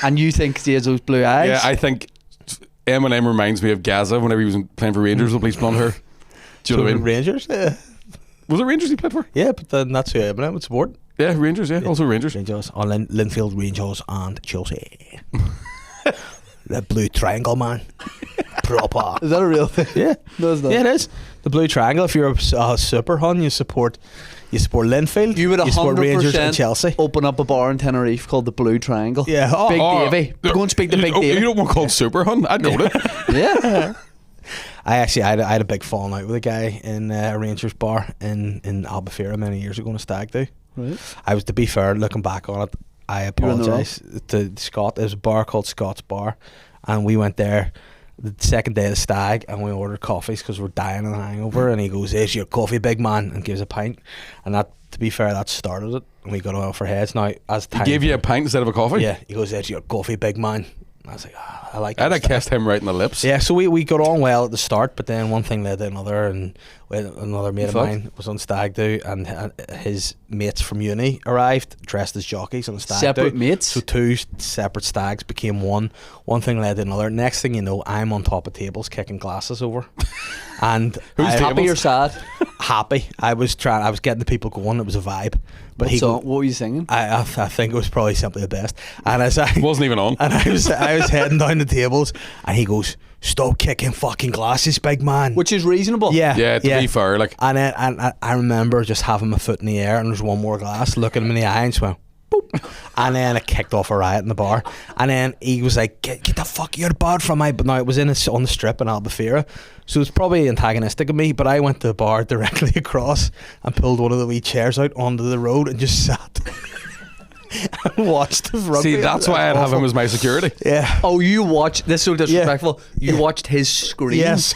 And you think he has those blue eyes? Yeah, I think Eminem reminds me of Gaza whenever he was playing for Rangers with bleach blonde hair. Do you know what I mean? Rangers? Yeah. Was it Rangers he played for? Yeah, but then that's who Eminem would support. Yeah, Rangers, yeah. Yeah. Also Rangers. Rangers. On Linfield Rangers and Chelsea. The blue triangle, man. Proper. Is that a real thing? Yeah. No, it's not. Yeah, it is. The blue triangle. If you're a super hun, you support Linfield. You would support Rangers and 100% Chelsea. open up a bar in Tenerife called the Blue Triangle. Yeah. Oh, Big Oh, Davey. Go and speak to Big Davey. You don't want called Super Hun? I'd go to it. Yeah. I had a big falling out with a guy in a Rangers bar in Albufeira many years ago in a stag do. Right. I was, to be fair, looking back on it, I You were in the apologise to Scott. There's a bar called Scott's Bar, and we went there the second day of the stag, and we ordered coffees because we're dying of a hangover. And he goes, "Here's your coffee, big man," and gives a pint. And that, to be fair, that started it. And we got off our heads. Now, as He time, gave you a pint instead of a coffee? yeah, he goes, "There's your coffee, big man." And I was like, I like I'd that have stuff. kissed him right in the lips. Yeah, so we got on well at the start, but then one thing led to another, and another mate of Fuck. mine was on stag do, and his mates from uni arrived dressed as jockeys on the stag Separate do. mates. So 2 separate stags became one. One thing led to another. Next thing you know, I'm on top of tables kicking glasses over, and Who's I, tables? Happy or sad? happy. I was getting the people going. It was a vibe, but What were you singing? I think it was probably Simply the Best, and as I Wasn't even on. and I was heading down the tables, and he goes, "Stop kicking fucking glasses, big man." Which is reasonable. yeah, Yeah, to be fair, like, And then I remember just having my foot in the air, and there's one more glass, looking him in the eye, and just went, boop. And then it kicked off a riot in the bar. And then he was like, "Get the fuck out of bar from my." But now it was on the strip in Albufeira, so it's probably antagonistic of me. But I went to the bar directly across and pulled one of the wee chairs out onto the road and just sat. And watched the rugby. see, that's why I'd have him as my security. Yeah. Oh, you watched. This is so disrespectful. You Yeah. watched his screen. Yes.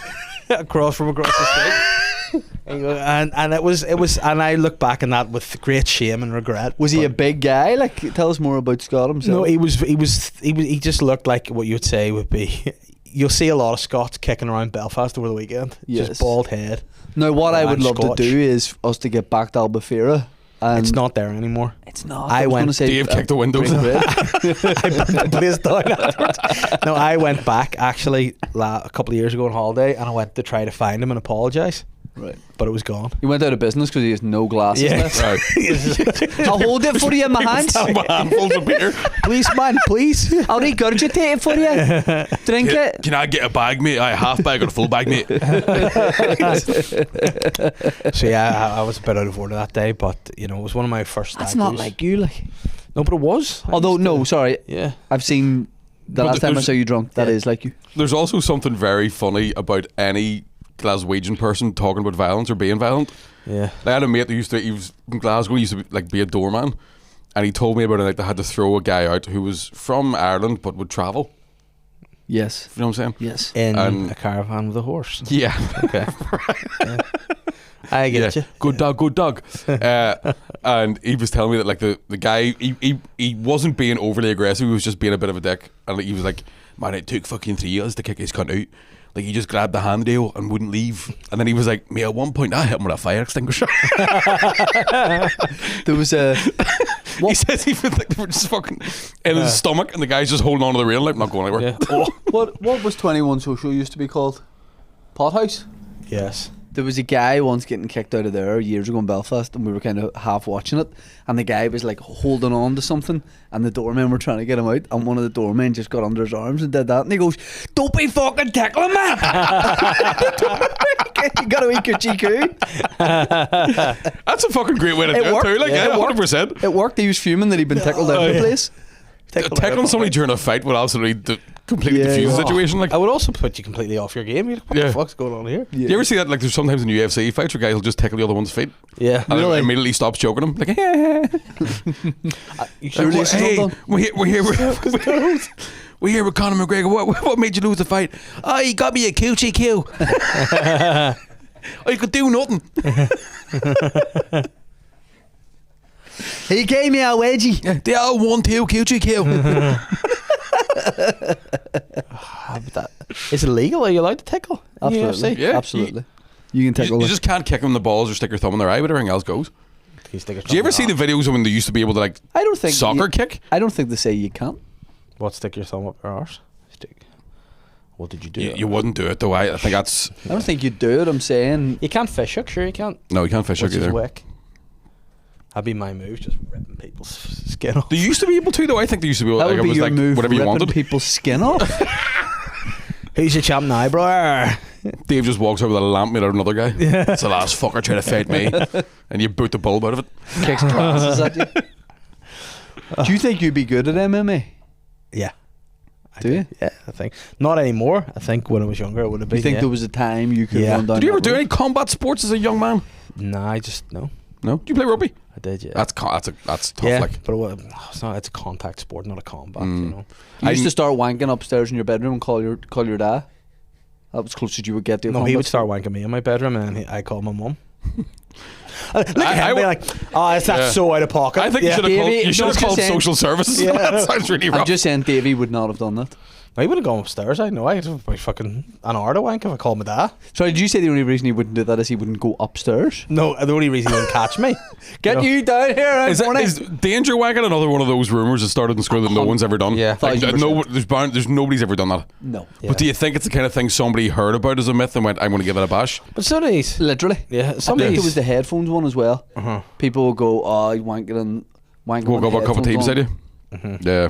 across the street. And it was, and I look back on that with great shame and regret. Was he But a big guy? Like, tell us more about Scott himself. No, he just looked like what you would say would be. You'll see a lot of Scots kicking around Belfast over the weekend. Yes. Just bald head. Now, what I would I'm love Scotch. to do is us to get back to Albufeira. And It's not there anymore. It's not. I was went- gonna say, Dave kicked the windows. bring bread. I burned the place down afterwards. No, I went back actually a couple of years ago on holiday, and I went to try to find him and apologise. Right. but it was gone. He went out of business because he has no glasses Yeah. left. Right. I'll hold it for you in my hands. Handfuls of beer. Policeman, please. I'll regurgitate it for you. Drink it. Can I get a bag, mate? I half bag or a full bag, mate. So yeah, I was a bit out of order that day, but you know, it was one of my first. That's stag not do's. like you, like. No, but it was. Although, no, sorry. Yeah. I've seen the But last time I there's- saw you drunk. That Yeah. is like you. There's also something very funny about any Glaswegian person talking about violence or being violent. Yeah. I had a mate that he was in Glasgow, he used to be a doorman, and he told me about a night they had to throw a guy out who was from Ireland but would travel. Yes. You know what I'm saying? Yes. In And- a caravan with a horse. Yeah. Okay. Yeah. I get you. Good dog. And he was telling me that like the guy he wasn't being overly aggressive, he was just being a bit of a dick, and like, he was like, man, it took fucking 3 years to kick his cunt out. Like he just grabbed the handrail and wouldn't leave, and then he was like, me at one point I hit him with a fire extinguisher. There was a. He says he was like they were just fucking in his stomach, and the guy's just holding on to the rail like not going anywhere. Yeah. What was 21 Social used to be called? Pothouse? Yes. There was a guy once getting kicked out of there years ago in Belfast, and we were kind of half watching it, and the guy was like holding on to something, and the doormen were trying to get him out, and one of the doormen just got under his arms and did that, and he goes, "Don't be fucking tickling me!" You gotta eat your GQ. That's a fucking great way to do it worked. too. Like Yeah, yeah, it worked. 100%. It worked. He was fuming that he'd been tickled out of the yeah. place. Tackling somebody during a fight would absolutely completely Yeah, defuse the yeah. situation. Like, I would also put you completely off your game. You're like, what Yeah. the fuck's going on here? you ever see that? Like, there's sometimes in UFC fights where guys will just tickle the other one's feet, Yeah. and Really? then immediately stops choking them. Like, You Their relationship done. we're here with Conor McGregor. What made you lose the fight? Oh, he got me a coochie kill. I could do nothing. He gave me a wedgie. They all 1-2 coochie kill. But that, is it illegal? Are you allowed to tickle? in the Absolutely. UFC? Yeah. Absolutely. You can tickle You it. just can't kick them in the balls or stick your thumb in their eye, but everything else goes. Can you stick your Do you ever see thumb the up? videos of when they used to be able to like I don't think soccer you- kick? I don't think they say you can't. What, stick your thumb up your arse? Stick. What did you do? You wouldn't do it though. I think that's I don't think you do it. I'm saying You can't fish hook, sure you can't. no. You can't fish hook Which is either. wick. That'd be my move, just ripping people's skin off. They used to be able to though. I think they used to be able. that Like, would it be was your like move. whatever you ripping wanted. people's skin off. Who's your champ now, bro? Dave just walks out with a lamp made out of another guy. It's the last fucker trying to fight me, and you boot the bulb out of it. Kicks glasses at you. Do you think you'd be good at MMA? Yeah. I Do you? Yeah, I think. Not anymore. I think when I was younger, it would have Do been. you think yeah. there was a time you could Yeah. run down? Did you ever that do road? any combat sports as a young man? Nah, I just no. No. Do you play rugby? I did, yeah. That's tough. yeah, Like but it's not. It's a contact sport, not a combat. Mm. You know. You used I- to start wanking upstairs in your bedroom and call your dad. That was close as you would get to. a No, he combat would start sport. wanking me in my bedroom, and then I call my mum. Look at I him be would- like, "Oh, it's not Yeah. so out of pocket." I think yeah. you should have Davey, called. You should no, have just called saying- social services. Yeah. That sounds really rough. I'm just saying, Davey would not have done that. No, he wouldn't go upstairs. I know. I'd have about fucking an hour to wank if I called my dad. Sorry, did you say the only reason he wouldn't do that is he wouldn't go upstairs? No, the only reason he wouldn't catch me. Get you down here, Is danger wanking another one of those rumors that started in school that no one's ever done? Yeah. Like, 1000%. there's nobody's ever done that. No, Yeah. But do you think it's the kind of thing somebody heard about as a myth and went, "I'm going to give it a bash"? But some of these, literally. yeah, I some of think these. it was the headphones one as well. Uh-huh. People will go, "Oh, you wanking and wanking." Woke with up a cup of tea headphones beside on." you. Mhm. Yeah.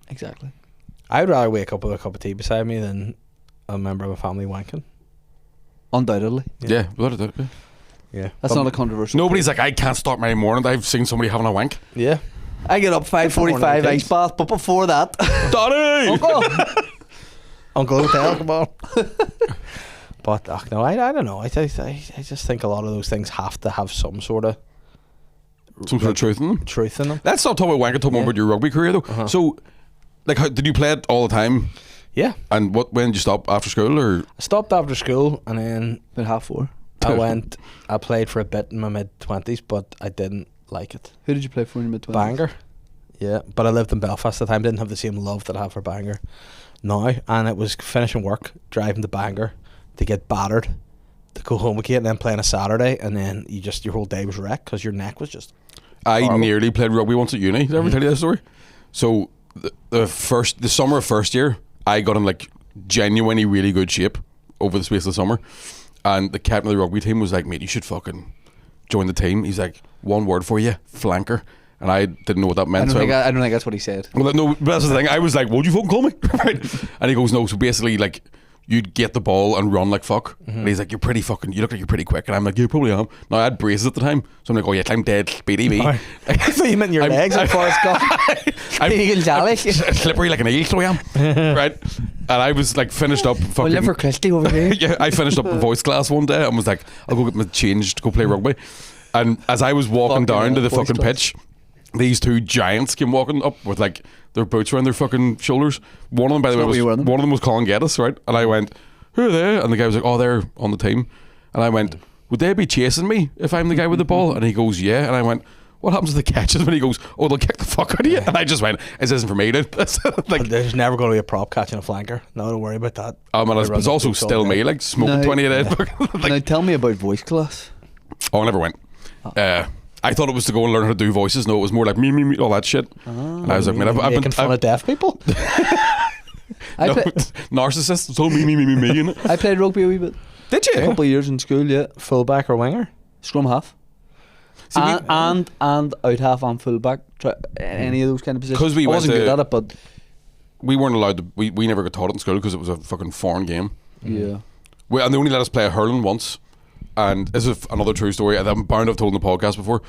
Exactly. I'd rather wake up with a cup of tea beside me than a member of my family wanking. Undoubtedly, Yeah. Without a doubt, yeah. Yeah, that's not a controversial. Nobody's like, I can't start my morning. I've seen somebody having a wank. Yeah, I get up 5:45 ice bath, but before that, Daddy! Uncle. Uncle Hotel, come on. But no, I don't know. I just think a lot of those things have to have some sort of Some sort of truth in them. truth in them. Let's not talk about wanking. Talk more Yeah. about your rugby career though. Uh-huh. So, like, how, did you play it all the time? Yeah, And when did you stop after school? Or I stopped after school and then About 4:30. I played for a bit in my mid-20s, but I didn't like it. Who did you play for in your mid-20s? Bangor. Yeah, but I lived in Belfast at the time. Didn't have the same love that I have for Bangor now, and it was finishing work, driving to Bangor to get battered, to go home again, and then playing a Saturday, and then your whole day was wrecked because your neck was just. I Horrible. nearly played rugby once at uni. Did I ever tell you that story? So the summer of first year, I got in like genuinely really good shape over the space of the summer, And the captain of the rugby team was like, mate, you should fucking join the team. He's like, one word for you, flanker. And I didn't know what that meant. I don't think that's what he said. Well, no, but that's the thing. I was like, what'd you fucking call me? Right? And he goes, no, so basically, like, you'd get the ball and run like fuck. And he's like, you look like you're pretty quick. And I'm like, you probably am. Now, I had braces at the time. So I'm like, oh, yeah, I'm dead. Speedy me. I thought you meant your legs like Forrest Gump. I'm slippery like an eel, so I am. Right? And I was like, finished up fucking... Oliver Christie over here. Yeah, I finished up in voice class one day and was like, I'll go get my change to go play rugby. And as I was walking down to the fucking pitch, these two giants came walking up with like their boots around their fucking shoulders. One of them, by the way, one of them was Colin Geddes, right? And I went, who are they? And the guy was like, oh, they're on the team. And I went, would they be chasing me if I'm the guy with the ball? And he goes, yeah. And I went, what happens to the catches? And he goes, oh, they'll kick the fuck out of you. And I just went, this isn't for me, dude. Like, there's never going to be a prop catching a flanker. No, don't worry about that. And it's also still me, like smoking 28 like, now tell me about voice class. Oh, I never went. I thought it was to go and learn how to do voices. No, it was more like me, all that shit. And I was like, man, I've making fun of deaf people. Narcissists. So me. You know? I played rugby a wee bit. Did you? A couple of years in school, yeah. Fullback or winger? Scrum half. See, and out half and fullback. Any of those kind of positions. Because we wasn't good at it, but we weren't allowed to. We never got taught it in school because it was a fucking foreign game. Yeah. And they only let us play hurling once. And this is another true story. I'm bound to have told in the podcast before.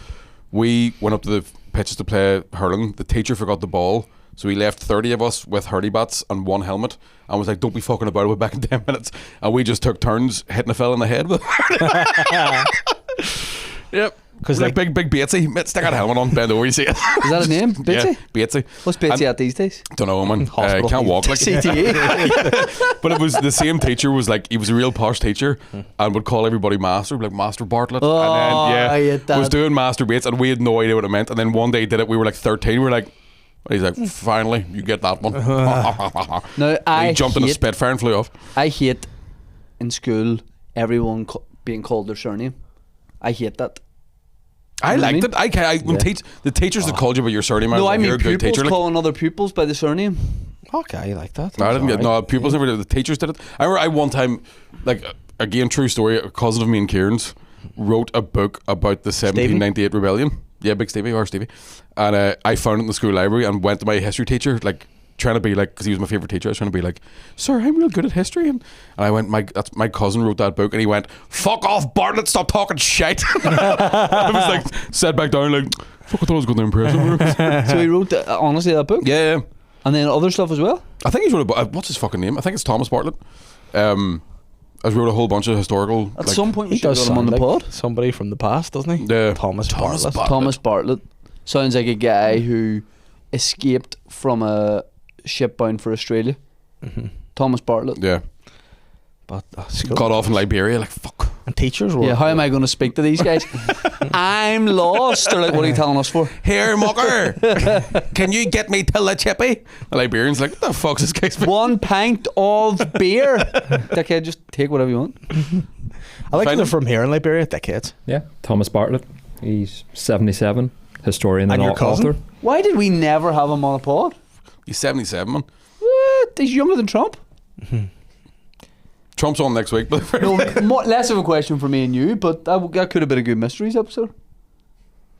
We went up to the pitches to play hurling. The teacher forgot the ball, so he left 30 of us with hurdy bats and one helmet, and was like, "Don't be fucking about it. We're back in 10 minutes." And we just took turns hitting a fella in the head with. Yep. Because like big Batesy, stick out a helmet on, bend over, you see it. Is that his name? Batesy? Yeah, Batesy. What's Batesy at these days? Don't know, man. Can't walk like CTE. But it was the same teacher. Was like, he was a real posh teacher and would call everybody master, like Master Bartlett. Oh, and then, I hate that. was doing Master Bates, and we had no idea what it meant. And then one day he did it. We were like 13. We were like, he's like, finally, you get that one. No, he jumped in a Spitfire and flew off. I hate in school everyone being called their surname. I hate that. I liked it. When the teachers that called you by your surname, no, I mean you're a good pupils teacher. calling other pupils by the surname. Okay, you like that? No, I didn't get. No, pupils never did. The teachers did it. I remember one time, like again, true story. A cousin of me and Kieran's wrote a book about the 1798 rebellion. Yeah, Big Stevie or Stevie, and I found it in the school library and went to my history teacher, like trying to be like, because he was my favourite teacher. I was trying to be like, sir, I'm real good at history, and I went, my cousin wrote that book, and he went, fuck off, Bartlett, stop talking shit. I was like, sat back down, like, fuck, I thought I was going to impress him. So he wrote honestly that book. Yeah. And then other stuff as well. I think he's wrote a book. What's his fucking name? I think it's Thomas Bartlett. Has wrote a whole bunch of historical. At some point, we he should does get him on the pod. Somebody from the past, doesn't he? Yeah. Thomas Bartlett. Thomas Bartlett sounds like a guy who escaped from a ship bound for Australia. Thomas Bartlett. Yeah. But got off in Liberia, like fuck. And teachers were. Yeah, how am I going to speak to these guys? I'm lost. They're like, what are you telling us for? Here, mucker, can you get me to La Chippy? The Liberian's like, what the fuck's this guy's? 1 pint of beer. Dickhead, just take whatever you want. I like they're from here in Liberia, dickheads. Yeah, Thomas Bartlett. He's 77, historian and your cousin? author. Why did we never have him on a pod? He's 77, man. What? He's younger than Trump. Trump's on next week, but No, less of a question for me and you, but that could have been a good mysteries episode.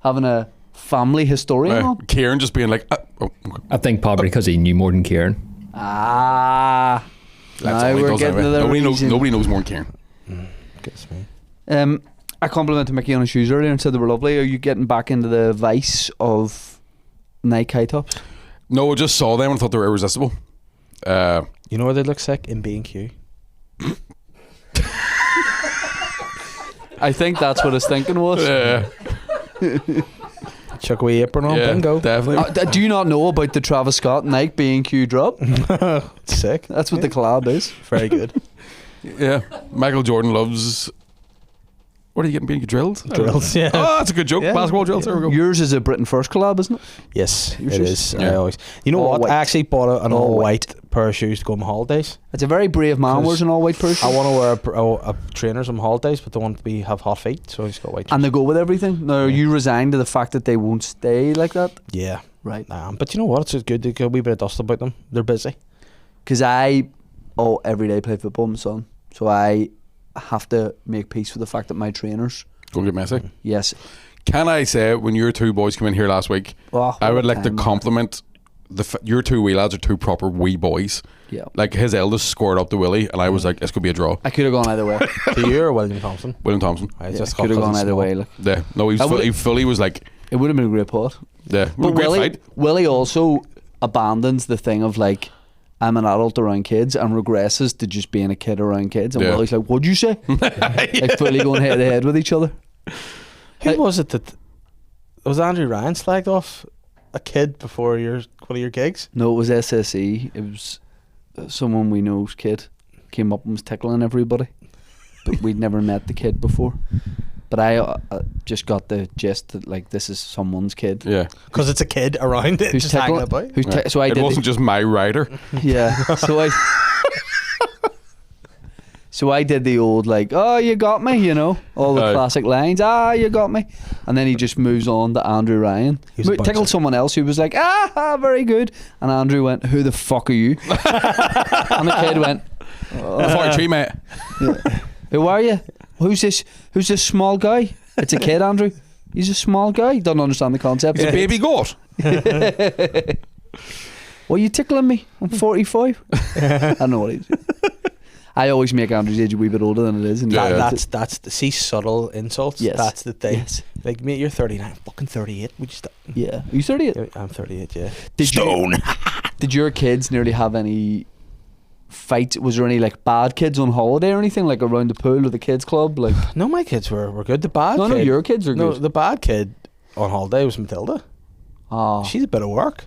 Having a family historian on. Kieran just being like, okay. I think probably because he knew more than Kieran. Ah. That's now all he we're does getting anyway. to the reason. Nobody knows more than Kieran. Guess me. I complimented Mickey on his shoes earlier and said they were lovely. Are you getting back into the vice of Nike high tops? No, I just saw them and thought they were irresistible. You know where they look sick? In B&Q. I think that's what his thinking was. Yeah. Chuck a wee apron on, bingo. Definitely. Do you not know about the Travis Scott Nike B&Q drop? Sick. That's what the collab is. Very good. Yeah. Michael Jordan loves. What are you getting? Being drilled? Drills, yeah. Oh, that's a good joke. Yeah. Basketball drills. There we go. Yours is a Britain First collab, isn't it? Yes, Yours it is- is. Yeah. I always. You know All what? white. I actually bought an All all-white pair of shoes to go on my holidays. It's a very brave man 'Cause wears an all white person. I want to wear a trainers on holidays, but they want to have hot feet, so I just got white. And they go with everything. Now, are you resigned to the fact that they won't stay like that? Yeah, Right. but you know what? It's just good to get a wee bit of dust about them. They're busy. Because I every day play football with my son. So I have to make peace with the fact that my trainers, Go get messy. yes, Can I say, when your two boys came in here last week, oh, I would what a like to time. compliment your two wee lads are two proper wee boys. Yeah, Like his eldest scored up to Willy, and I was like, this could be a draw. I could have gone either way. To you or William Thompson? William Thompson. I Yeah, just could have got gone cousin either small. way. Like, Yeah, no, he I was would- he fully was like, it would have been a great pot. yeah, But great Willy, fight. Willy also abandons the thing of like, I'm an adult around kids, and regresses to just being a kid around kids. And Yeah. Willy's like, what'd you say? Like fully going head to head with each other. Who was it that was Andrew Ryan slagged off a kid before one of your gigs? No, it was SSE. It was someone we know's kid. Came up and was tickling everybody. But we'd never met the kid before. But I just got the gist that like this is someone's kid. Yeah, Because it's a kid around it, Who's just hanging tickling? about. Who's yeah. so I it did. wasn't just my rider. Yeah. So I did the old like, oh, you got me, you know, all the Aye. classic lines. Ah, you got me, and then he just moves on to Andrew Ryan. He was a Tickled bouncer. someone else who was like, very good, and Andrew went, who the fuck are you? And the kid went, 43, mate. who are you? Who's this? Who's this small guy? It's a kid, Andrew. He's a small guy. Doesn't understand the concept. It's a baby goat. Well, you tickling me? I'm 45. I don't know what he's. I always make Andrew's age a wee bit older than it is. And Yeah. That's the subtle insults. Yes. That's the thing. Yes. Like, mate, you're 39. I'm fucking 38. Would you stop? Yeah. Are you 38? Yeah, I'm 38. Yeah. Did your kids nearly have any fights? Was there any like bad kids on holiday or anything, like around the pool or the kids club? Like, No, my kids were good. The bad no, kid. no, your kids are No, good. the bad kid on holiday was Matilda. Oh, She's a bit of work.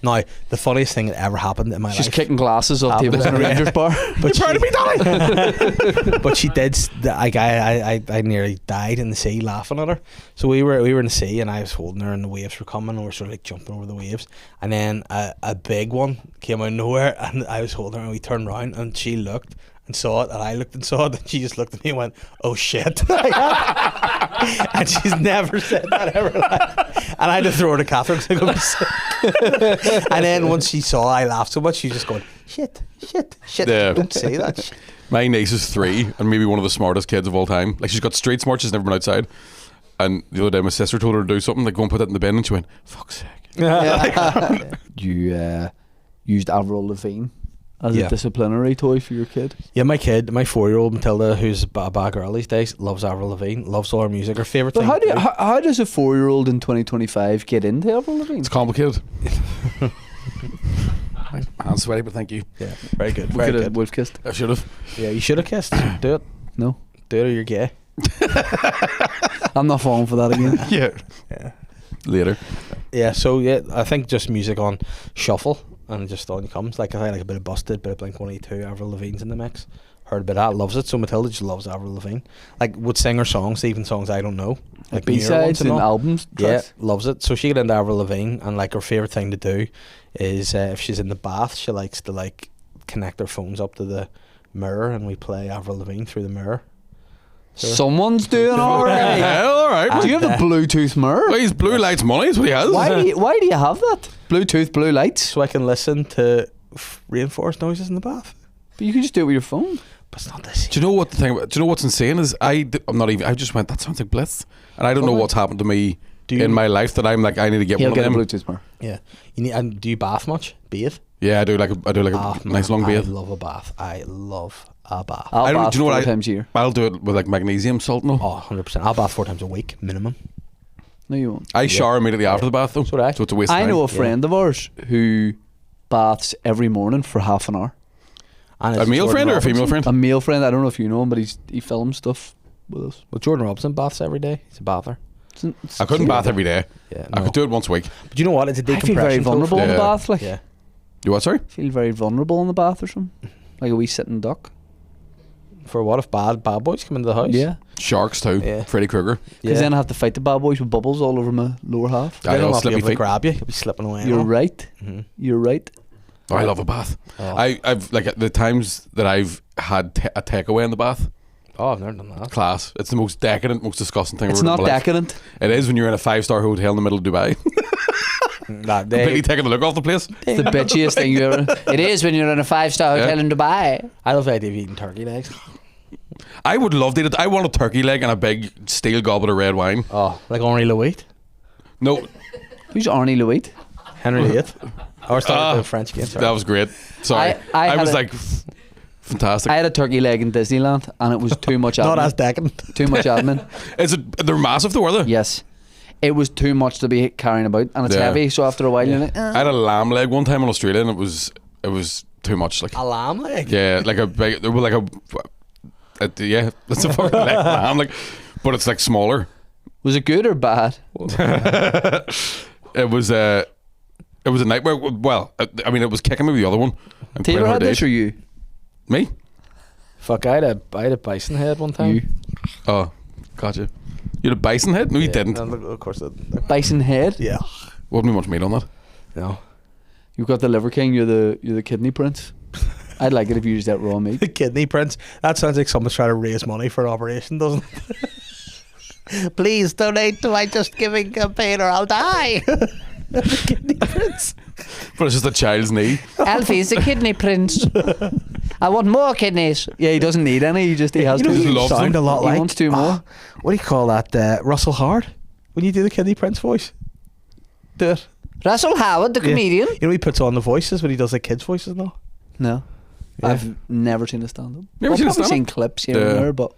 Now, the funniest thing that ever happened in my she's life. kicking glasses off tables in a Rangers bar. But Proud of me, Dolly. But she did. I nearly died in the sea laughing at her. So we were in the sea, and I was holding her, and the waves were coming, and we were sort of like jumping over the waves. And then a big one came out of nowhere, and I was holding her, and we turned around, and she looked and saw it, and I looked and saw it, and she just looked at me and went, "Oh shit!" And she's never said that ever. And I had to throw her to Catherine. So and then once she saw I laughed so much, she just going, "Shit, shit, shit! Yeah. Don't say that." Shit. My niece is 3 and maybe one of the smartest kids of all time. Like, she's got street smart, she's never been outside. And the other day my sister told her to do something, like go and put that in the bin, and she went, fuck's sake. You used Avril Lavigne as Yeah. a disciplinary toy for your kid. Yeah, my 4-year-old Matilda, who's a bad girl these days, loves Avril Lavigne, loves all her music. Her favourite But thing. how does a 4-year-old in 2025 get into Avril Lavigne? It's complicated. My hand's sweaty, but thank you. Yeah, very good. We Very could have good. wolf kissed. I should have. Yeah, you should have kissed. Do it. No, Do it or you're gay. I'm not falling for that again. Yeah. Yeah. Later. Yeah, so yeah, I think just music on shuffle and just on it comes. Like I like a bit of Busted, bit of Blink-182, Avril Lavigne's in the mix. Heard a bit of that, loves it. So Matilda just loves Avril Lavigne. Like would sing her songs, even songs I don't know. Like newer B-sides ones and all. albums. Yeah, tracks. loves it. So she got into Avril Lavigne, and like her favorite thing to do is if she's in the bath, she likes to like connect her phones up to the mirror, and we play Avril Lavigne through the mirror. Someone's doing all right. Hell, all right. Do you have a Bluetooth mirror? Well, he's blue lights money, is what he has. Why do you have that? Bluetooth blue lights. So I can listen to reinforced noises in the bath. But you can just do it with your phone. But it's not the same. Do you know what the thing? Do you know what's insane is I just went, that sounds like bliss, and I don't know Okay. what's happened to me Do you- in my life that I'm like, I need to get He'll one get a of them. Bluetooth mirror. Yeah. You need. And do you bath much? Bathe. Yeah, I do like a Ah, nice man, long bathe. I love a bath. I love a bath. I'll I don't- bath do you know what 4 I- times a year. I'll do it with like magnesium salt. No, Oh, 100%. I'll bath 4 times a week minimum. No, you won't. I shower immediately after the bath though, So do I. so it's a waste of I time. know a friend of ours who baths every morning for half an hour. And A it's male Jordan friend or a Robinson. female friend? A male friend. I don't know if you know him, but he films stuff with us. Well, Jordan Robinson baths every day. He's a bather. I couldn't bath every day. Yeah. I no. could do it once a week. But you know what? It's a I feel decompression. very vulnerable in the Yeah. bath. Like, Yeah. You what? Sorry. feel very vulnerable in the bath or something. Like a wee sitting duck. For what if bad boys come into the house? Yeah. Sharks too. Yeah. Freddy Krueger. Because then I have to fight the bad boys with bubbles all over my lower half. They don't I'll have to slip be me able to feet. grab you. You'll be slipping away. You're right. Mm-hmm. You're right. Oh, I love a bath. Oh. I've like the times that I've had a takeaway in the bath. Oh, I've never done that. Class. It's the most decadent, most disgusting thing It's I've ever not done in my life. decadent. It is when you're in a 5-star hotel in the middle of Dubai. Nah, Completely taking the look off the place. It's the bitchiest thing you ever. It is when you're in a 5-star hotel Yeah. in Dubai. I love the idea of eating turkey legs. I would love to eat it. I want a turkey leg and a big steel goblet of red wine. Oh, like Henri Louis, No, Who's Arnie Louis? Henry VIII. Or started the French game. that was great. Sorry, I I was had like, fantastic. I had a turkey leg in Disneyland, and it was too much admin. Not as decadent. Too much admin. They're massive though, were they? Yes. It was too much to be carrying about, and it's Yeah. heavy, so after a while you're like, I had a lamb leg one time in Australia, and it was too much. Like, A lamb leg? yeah, like a big, they were like yeah, that's a fucking leg lamb, like, but it's like smaller. was it good or bad? It was a nightmare. Well, I mean, it was kicking me with the other one. and Taylor quite had hard this to or eat. you? Me? Fuck, I had a bison head one time. You. Oh, gotcha. You had a bison head? No, you didn't. No, of course I didn't. Bison head? Yeah. Wasn't much meat on that. No. You've got the liver king, you're the kidney prince. I'd like it if you used that raw meat. The kidney prince. That sounds like someone's trying to raise money for an operation, doesn't it? Please donate to my Just Giving campaign or I'll die. The kidney prince. But it's just a child's knee. Alfie's the kidney prince. I want more kidneys. Yeah, he doesn't need any. He has You know, two. He you loves sound them. a lot He like. wants two more. What do you call that? Russell Hart? When you do the kidney prince voice? Do it. Russell Howard, the Yeah. comedian. You know he puts on the voices when he does like kids' voices and all? No, Yeah. I've never seen a stand-up. Never I've seen a probably stand-up? seen clips here Yeah. and there, but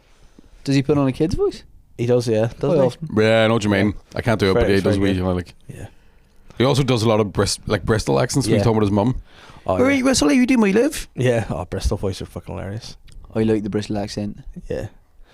does he put on a kid's voice? He does, yeah. Quite Doesn't he? often. Yeah, I know what you mean. I can't do it, but Very- he does very wee, good. like. Yeah. He also does a lot of Bristol accents when he's Yeah. talking about his mum. Oh, yeah. Russell, you do my live? Yeah. Oh, Bristol voice are fucking hilarious. I like the Bristol accent. Yeah.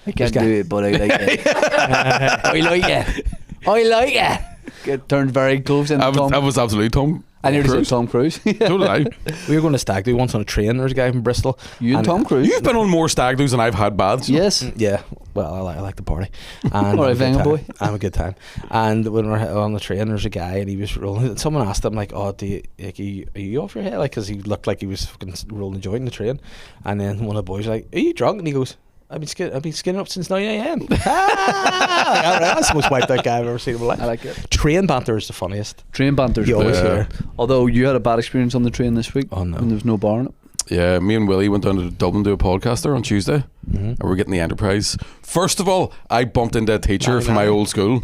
I can't guy- do it, but I like it. I like it. I like it. It turned very close in That Tom. was absolutely Tom. I nearly said Cruise. Tom Cruise. So did I. We were going to stag do once on a train. There's a guy from Bristol. You and Tom Cruise? You've been on more stag do's than I've had baths. Yes. Yeah, well, I like the party. And All right, have a good Venga time. boy. I have a good time. And when we're on the train, there's a guy, and he was rolling. And someone asked him, like, "Oh, are you off your head?" Like, because he looked like he was fucking rolling a joint in the train. And then one of the boys was like, "Are you drunk?" And he goes, I've been skinning up since 9 a.m. That's the most wiped out guy I've ever seen in my life. I like it. Train banter is the funniest. Train banters. You always Yeah. hear. Although you had a bad experience on the train this week. Oh, no. And there was no bar in it. Yeah, me and Willy went down to Dublin to do a podcast there on Tuesday, Mm-hmm. and we're getting the Enterprise. First of all, I bumped into a teacher Aye, from my aye. old school.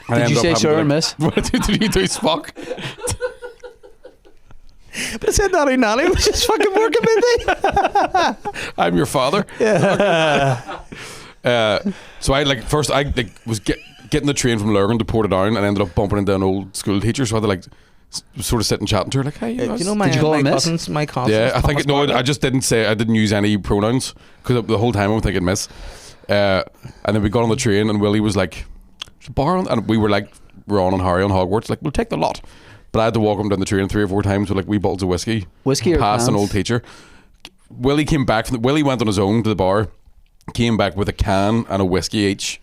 And I Did you ended up say having sir to, or miss? What did you do, Spock? But I said Nanny Nanny was just fucking working with me. I'm your father. Yeah. So I was getting the train from Lurgan to Portadown, and ended up bumping into an old school teacher. So I had to sort of sit and chat to her, like, "Hey, Do you know my, Did you call my him miss? cousins? My cousins. yeah, I think Thomas no, Bartlett? I just didn't use any pronouns because the whole time I'm thinking miss. And then we got on the train, and Willie was like, "There's a bar on," and we were like, Ron and Harry on Hogwarts, like, "We'll take the lot." But I had to walk him down the train 3 or 4 times with like wee bottles of whiskey. Whiskey or past an cans? old teacher. Willie came back. Willie went on his own to the bar, came back with a can and a whiskey each,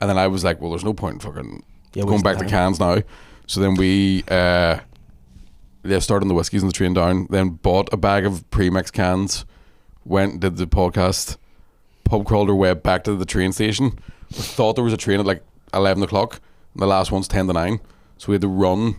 and then I was like, "Well, there's no point in fucking Yeah, going back to wasting cans now." So then we started on the whiskeys on the train down. Then bought a bag of pre-mix cans. Went, did the podcast, pub crawled our way back to the train station. We thought there was a train at like 11 o'clock, and the last one's 10 to 9. So we had to run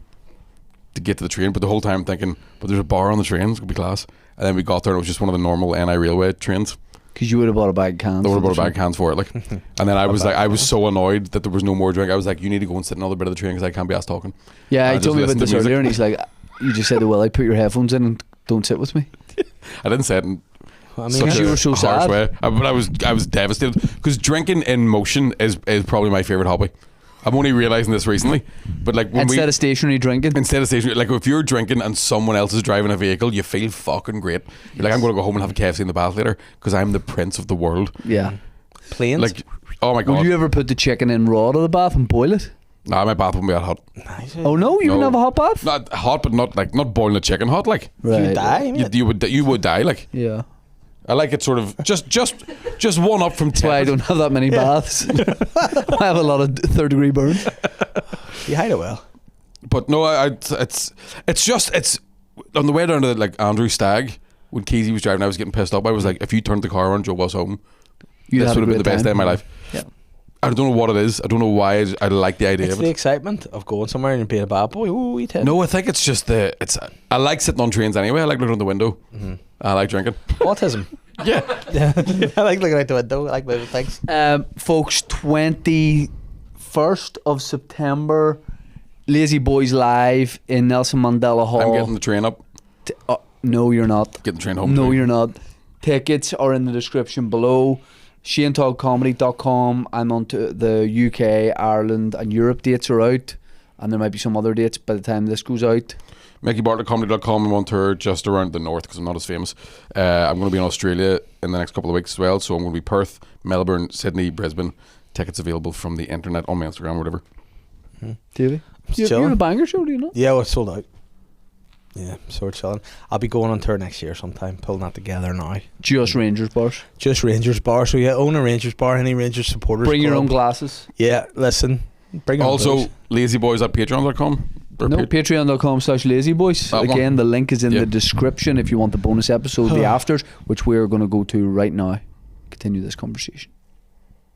to get to the train, but the whole time thinking, but there's a bar on the train, it's going to be class. And then we got there, and it was just one of the normal NI Railway trains. Because you would have bought a bag of cans. They would for have the bought a bag of train. cans for it. Like, and then I was so annoyed that there was no more drink. I was like, "You need to go and sit another bit of the train because I can't be asked talking." Yeah, I he just told me about listened to this music. earlier, and he's like, "You just said to Willie, put your headphones in and don't sit with me." I didn't say it in I mean, such you a were so harsh sad. way. But I was devastated because drinking in motion is probably my favorite hobby. I'm only realizing this recently, but like when Instead of stationary drinking. instead of stationary, like if you're drinking and someone else is driving a vehicle, you feel fucking great. You're like, "I'm going to go home and have a KFC in the bath later because I'm the prince of the world." Yeah. planes. Like, oh my Will god, you ever put the chicken in raw to the bath and boil it? nah, my bath won't be that hot. Nice. Oh no, you No. wouldn't have a hot bath? Not hot, but not boiling a chicken hot. Like You die. you would die. Like Yeah. I like it sort of just one up from That's why I 10. don't have that many baths. I have a lot of third-degree burns. You hide it well. But no, it's on the way down to like Andrew Stag when Keezy was driving. I was getting pissed off. I was like, if you turned the car on, Joe was home. You'd This have would have a been the great best time. day of my life. Yeah. I don't know what it is. I don't know why. I like the idea It's of the it. excitement of going somewhere and being a bad boy. Ooh, you tell. No, I think it's just I like sitting on trains anyway. I like looking out the window. I like drinking. Autism. Yeah. I like looking out the window. I like moving things. Folks, 21st of September, LazyBoyz live in Nelson Mandela Hall. I'm getting the train up. No, you're not. Getting the train home. No, too. you're not. Tickets are in the description below. ShaneToddComedy.com. I'm on to the UK, Ireland, and Europe dates are out, and there might be some other dates by the time this goes out. MickeyBartlettComedy.com. I'm on tour just around the north because I'm not as famous. I'm going to be in Australia in the next couple of weeks as well. So I'm going to be Perth, Melbourne, Sydney, Brisbane. Tickets available from the internet on my Instagram or whatever. Davey, you're chilling. a banger show, do you know? Yeah, well, it's sold out. Yeah, so we're chilling. I'll be going on tour next year sometime, pulling that together now. Just Rangers bars. Just Rangers bar. So yeah, own a Rangers bar, any Rangers supporters. Bring your club. own glasses. Yeah, listen. Bring your own Also, booze. LazyBoyz at patreon.com. No, patreon.com/LazyBoyz. That one? Again, the link is in Yeah. the description if you want the bonus episode, the afters, which we're going to go to right now. Continue this conversation.